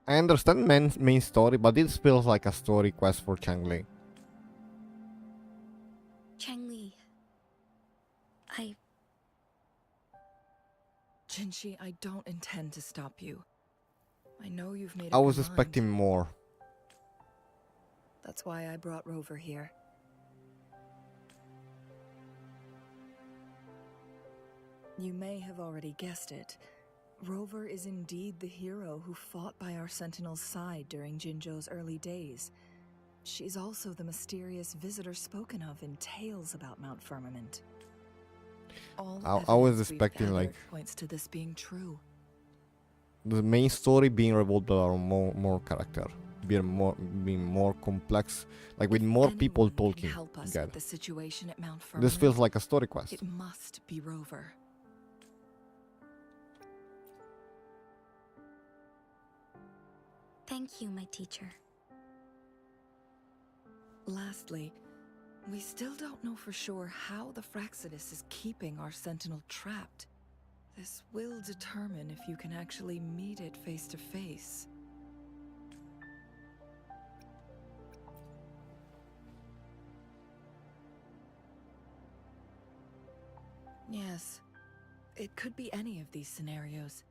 I understand main story, but this feels like a story quest for Changli. Changli, Jinshi, I don't intend to stop you. I know you've made I up was your mind. expecting more. That's why I brought Rover here. You may have already guessed it. Rover is indeed the hero who fought by our Sentinel's side during Jinzhou's early days. She's also the mysterious visitor spoken of in tales about Mount Firmament. All I was evidence we've expecting, gathered like, points to this being true. the main story being revolved around more character, being more complex, like with more people Anyone can talking. help us God. with the situation at Mount Firmament. This feels like a story quest. It must be Rover. thank you, my teacher. Lastly, we still don't know for sure how the Fraxidus is keeping our Sentinel trapped. This will determine if you can actually meet it face to face. Yes, it could be any of these scenarios.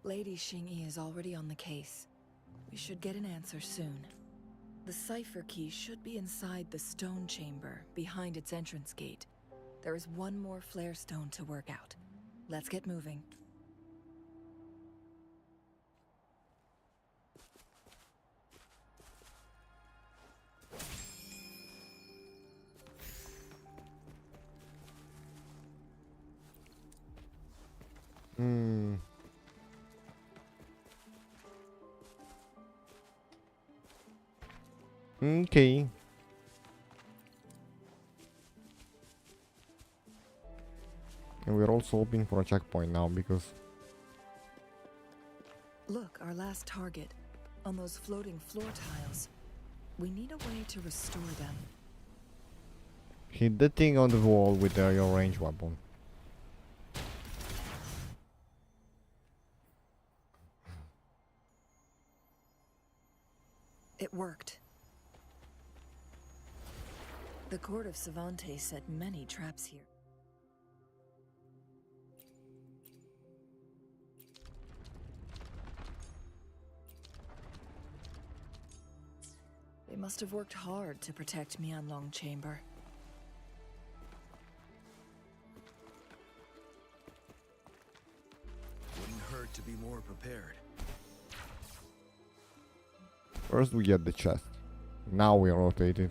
Lady Xingyi is already on the case. We should get an answer soon. The cipher key should be inside the stone chamber, behind its entrance gate. There is one more flare stone to work out. Let's get moving. Hmm. Okay. And we're also hoping for a checkpoint now because Look, our last target. On those floating floor tiles. We need a way to restore them. hit the thing on the wall with your range weapon. It worked. The court of Savante set many traps here. They must have worked hard to protect Mianlong Chamber. Wouldn't hurt to be more prepared. First we get the chest. Now we rotate it.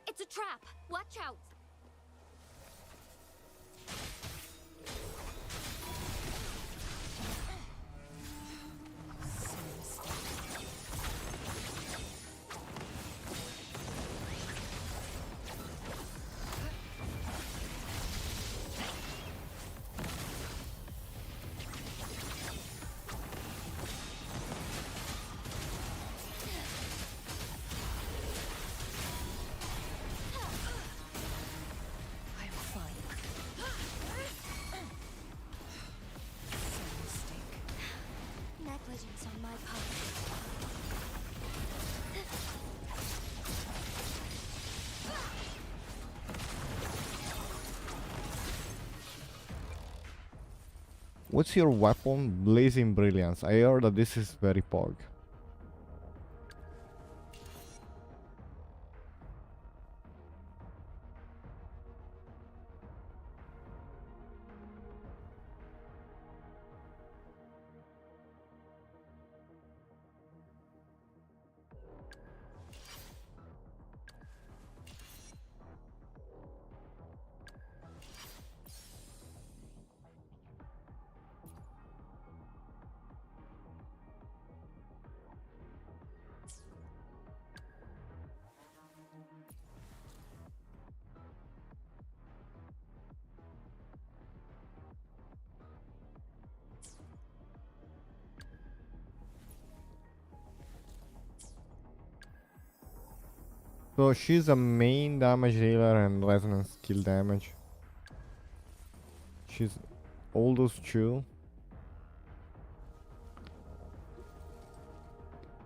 It's a trap! Watch out! I am fine. Some mistake. Negligence on my part. What's your weapon? Blazing Brilliance. I heard that this is very pog. So she's a main damage dealer and resonance skill damage. She's all those two.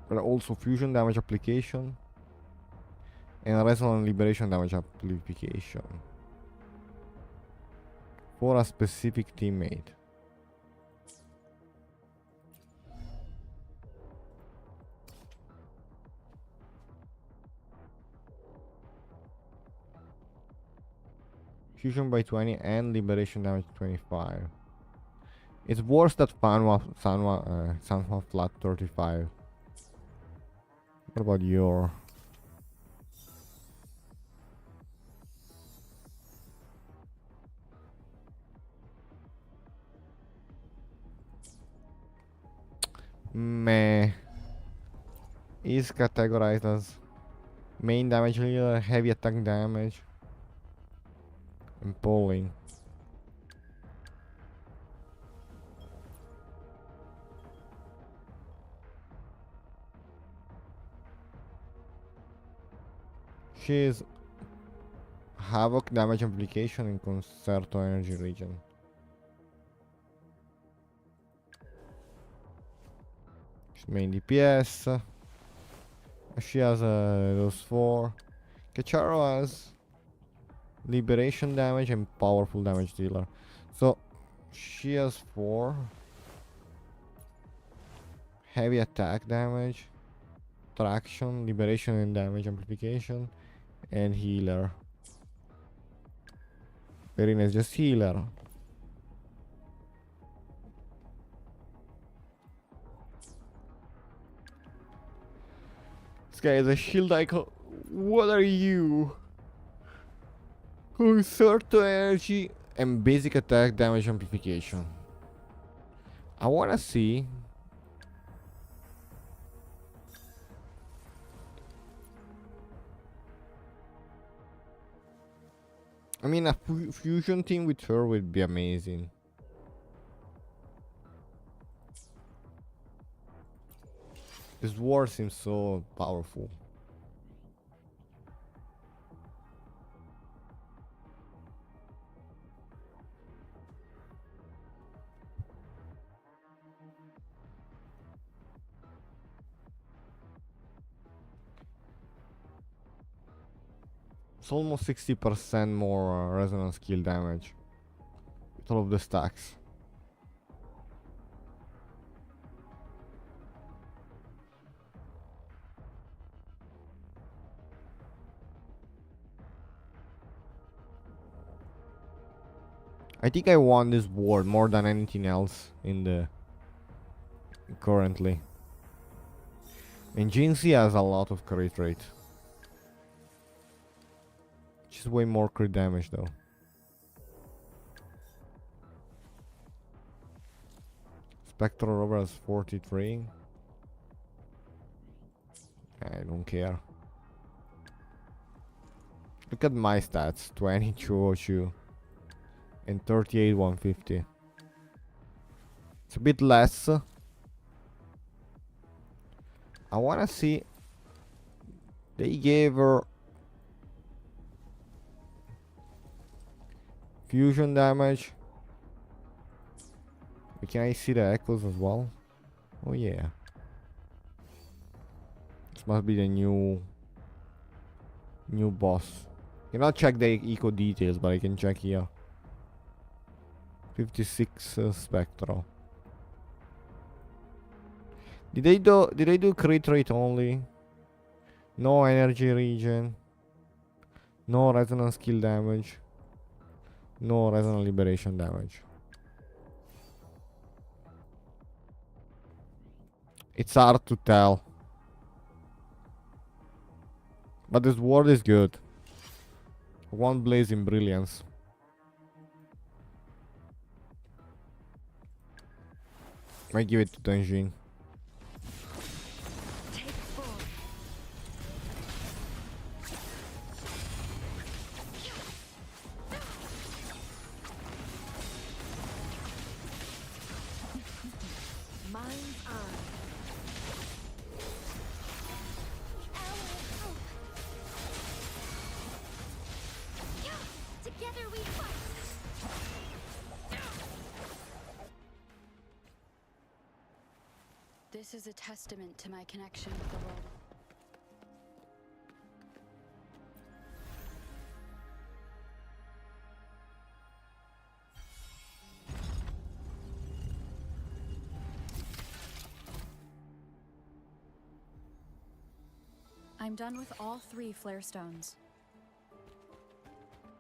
But also fusion damage application and resonant liberation damage application for a specific teammate. Fusion by 20 and liberation damage 25. It's worse than Sanhua flat 35. What about your? Meh. Is categorized as main damage dealer, heavy attack damage, and pulling. She's havoc damage application in Concerto energy region. She's main DPS. She has those 4. Cacharo has liberation damage and powerful damage dealer. So she has 4 heavy attack damage, traction, liberation and damage amplification, and healer. Very nice, just healer. This guy is a shield icon. What are you? Concerto energy and basic attack damage amplification. I wanna see. I mean, a fusion team with her would be amazing. This war seems so powerful. It's almost 60% more resonance skill damage with all of the stacks. I think I won this war more than anything else in the currently. And Jinxie has a lot of crit rate. She's way more crit damage though. Spectral Rover has 43. I don't care. Look at my stats. 2202 and 38 150. It's a bit less. I wanna see. They gave her fusion damage. But can I see the echoes as well? Oh yeah. This must be the new boss. Cannot check the eco details, but I can check here. 56 spectral. Did they do crit rate only? No energy regen. No resonance skill damage. No resonant liberation damage. It's hard to tell. But this word is good. One blazing brilliance. I give it to Tanjin. This is a testament to my connection with the world. I'm done with all 3 flare stones.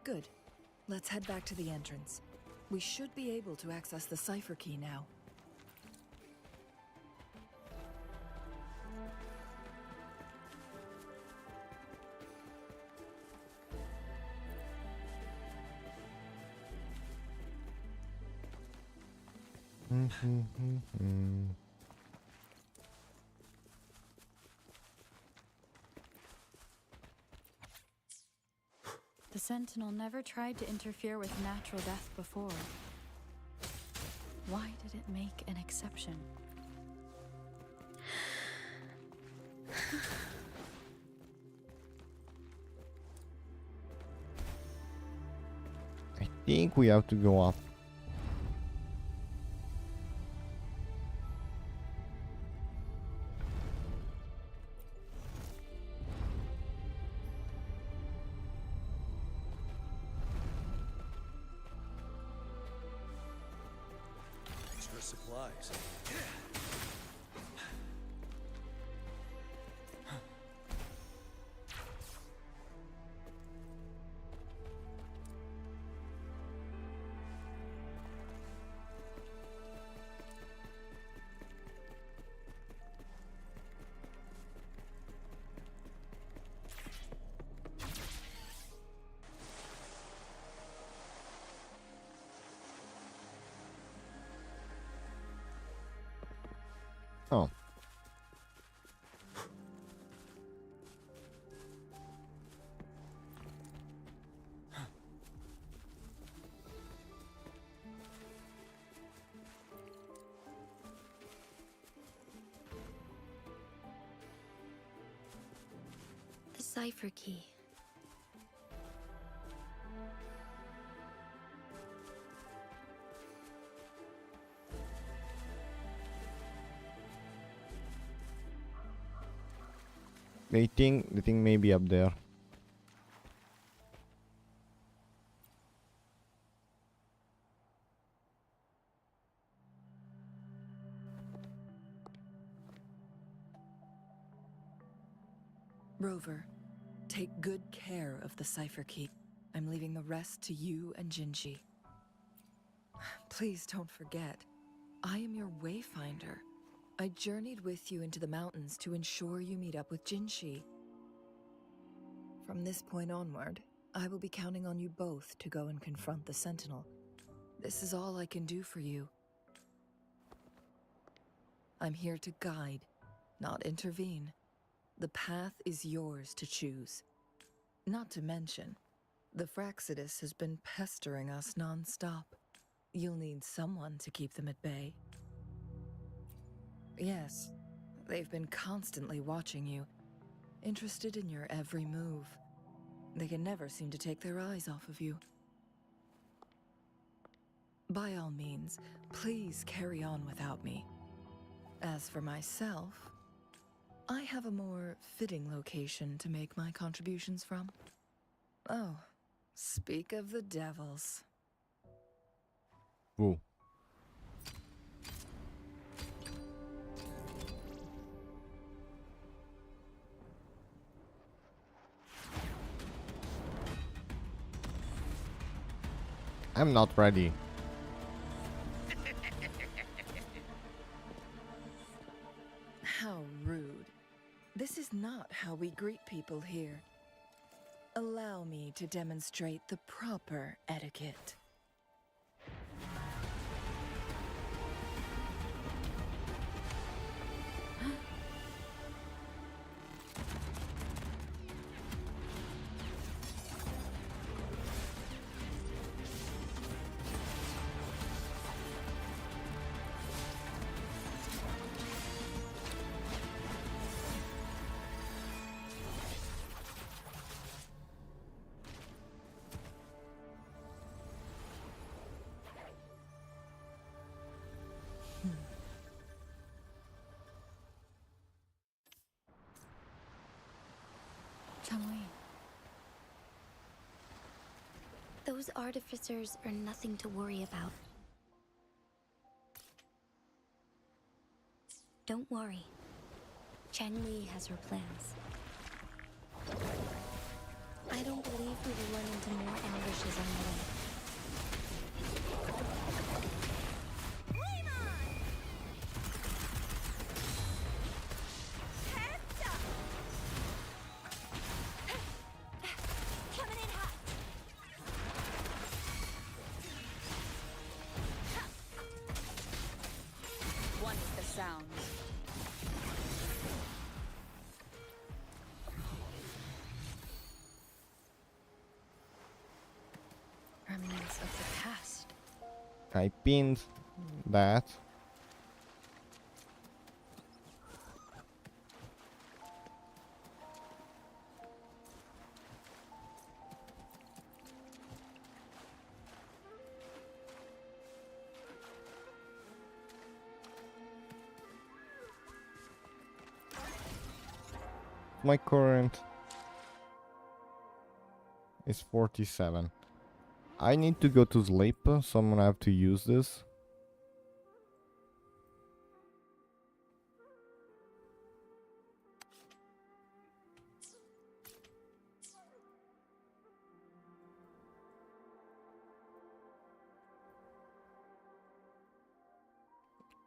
Good. Let's head back to the entrance. We should be able to access the cipher key now. The Sentinel never tried to interfere with natural death before. Why did it make an exception? I think we have to go up. Extra supplies. Oh. The cipher key. The thing may be up there. Rover, take good care of the cipher key. I'm leaving the rest to you and Jinji. Please don't forget, I am your wayfinder. I journeyed with you into the mountains to ensure you meet up with Jinshi. From this point onward, I will be counting on you both to go and confront the Sentinel. This is all I can do for you. I'm here to guide, not intervene. The path is yours to choose. Not to mention, the Fraxidus has been pestering us non-stop. You'll need someone to keep them at bay. Yes, they've been constantly watching you, interested in your every move. They can never seem to take their eyes off of you. By all means, please carry on without me. As for myself, I have a more fitting location to make my contributions from. Oh, speak of the devils. Whoa. I'm not ready. How rude. This is not how we greet people here. Allow me to demonstrate the proper etiquette. Changli. Those artificers are nothing to worry about. Don't worry. Changli has her plans. I don't believe we will run into more ambushes on the way. One is the sound. Remnants of the past. I pinned that. My current is 47. I need to go to sleep, so I'm gonna have to use this.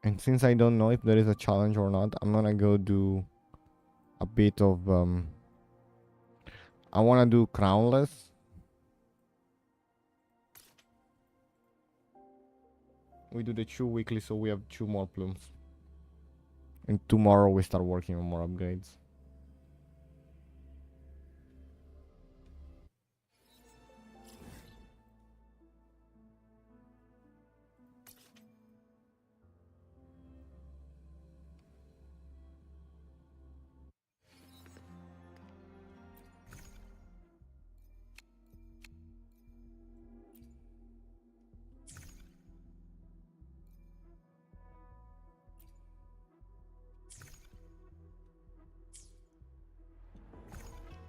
And since I don't know if there is a challenge or not, I'm gonna go do a bit of I wanna do crownless. We do the 2 weekly, so we have 2 more plumes. And tomorrow we start working on more upgrades.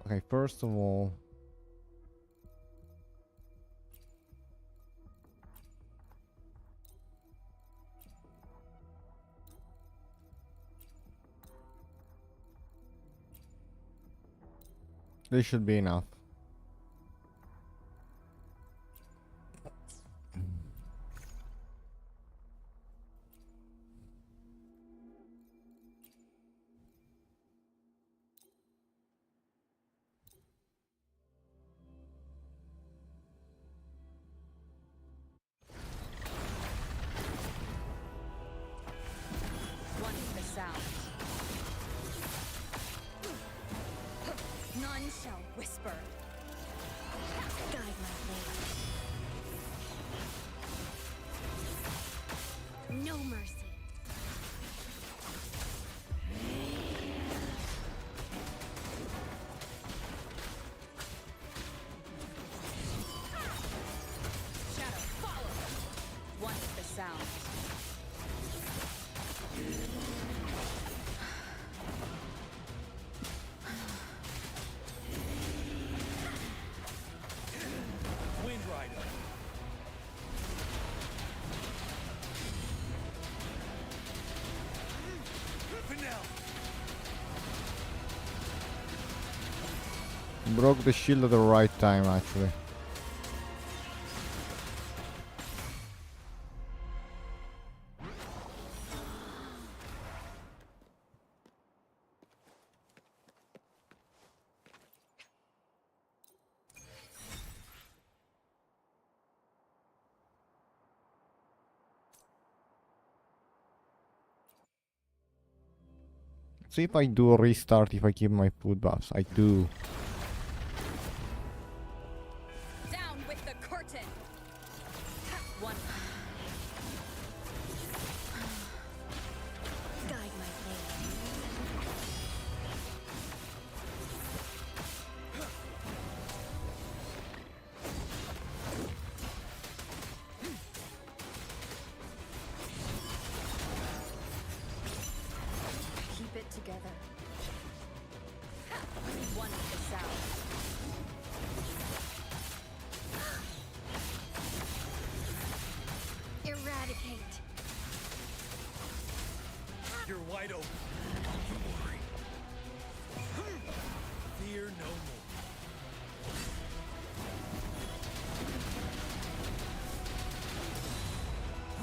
Okay, first of all, this should be enough. One is the sound. None shall whisper. Guide my blade. No mercy. Shadow, follow. One is the sound. Wind Rider. Finale. Broke the shield at the right time, actually. See if I do a restart if I keep my food buffs. I do. Down with the curtain. One. Guide my blade. Keep it together. One is the sound. eradicate. You're wide open. Don't you worry. Fear no more.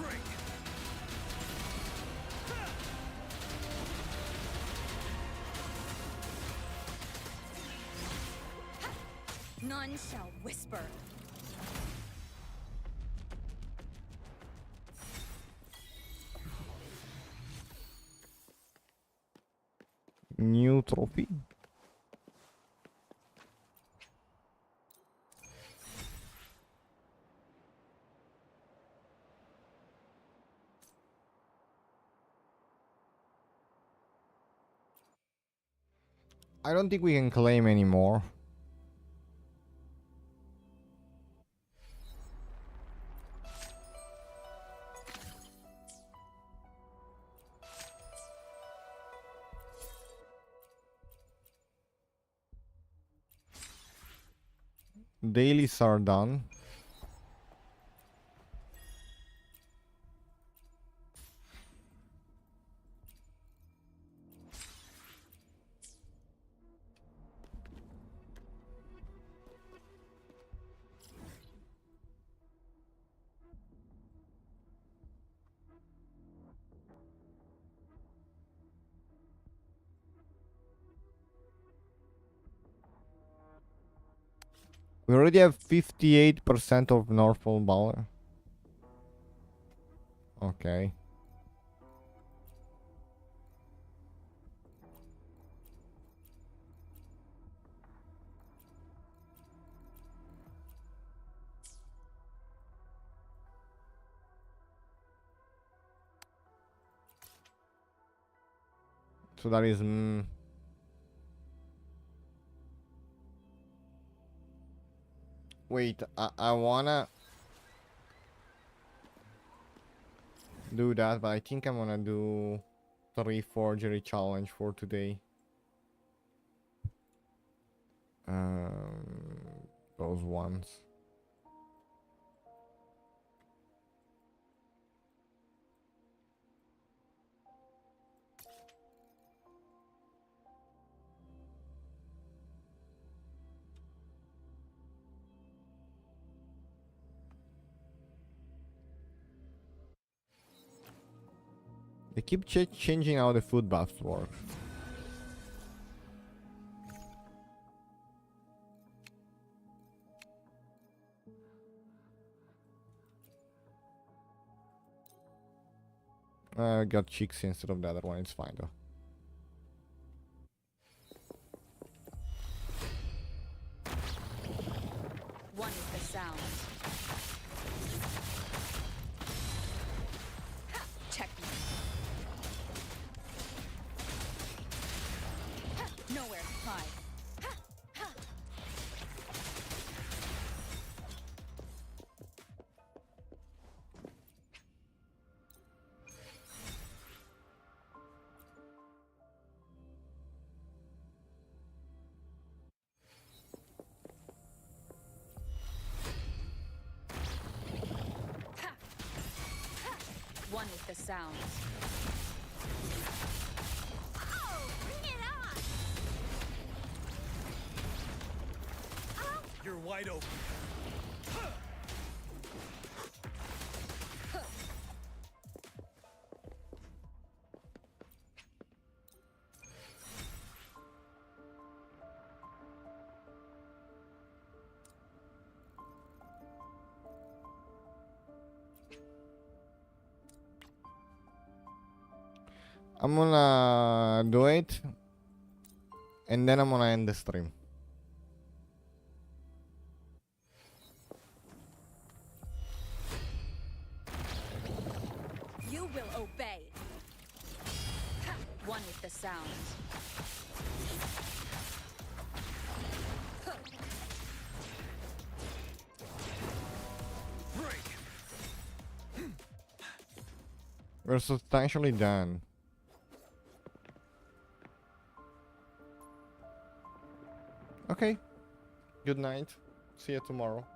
Break. None shall whisper. New trophy. I don't think we can claim anymore. Dailies are done. We already have 58% of Northpole Baller. Okay. So that is... Wait, I wanna do that, but I think I'm gonna do 3 forgery challenge for today. Those ones. They keep changing how the food buffs work. I got chicks instead of the other one, it's fine though. One is the sound. Checkmate. Nowhere to hide. One is the sound. Oh, bring it on! You're wide open. I'm gonna do it, and then I'm gonna end the stream. You will obey. One is the sound. Break. We're substantially done. Okay. Good night. See you tomorrow.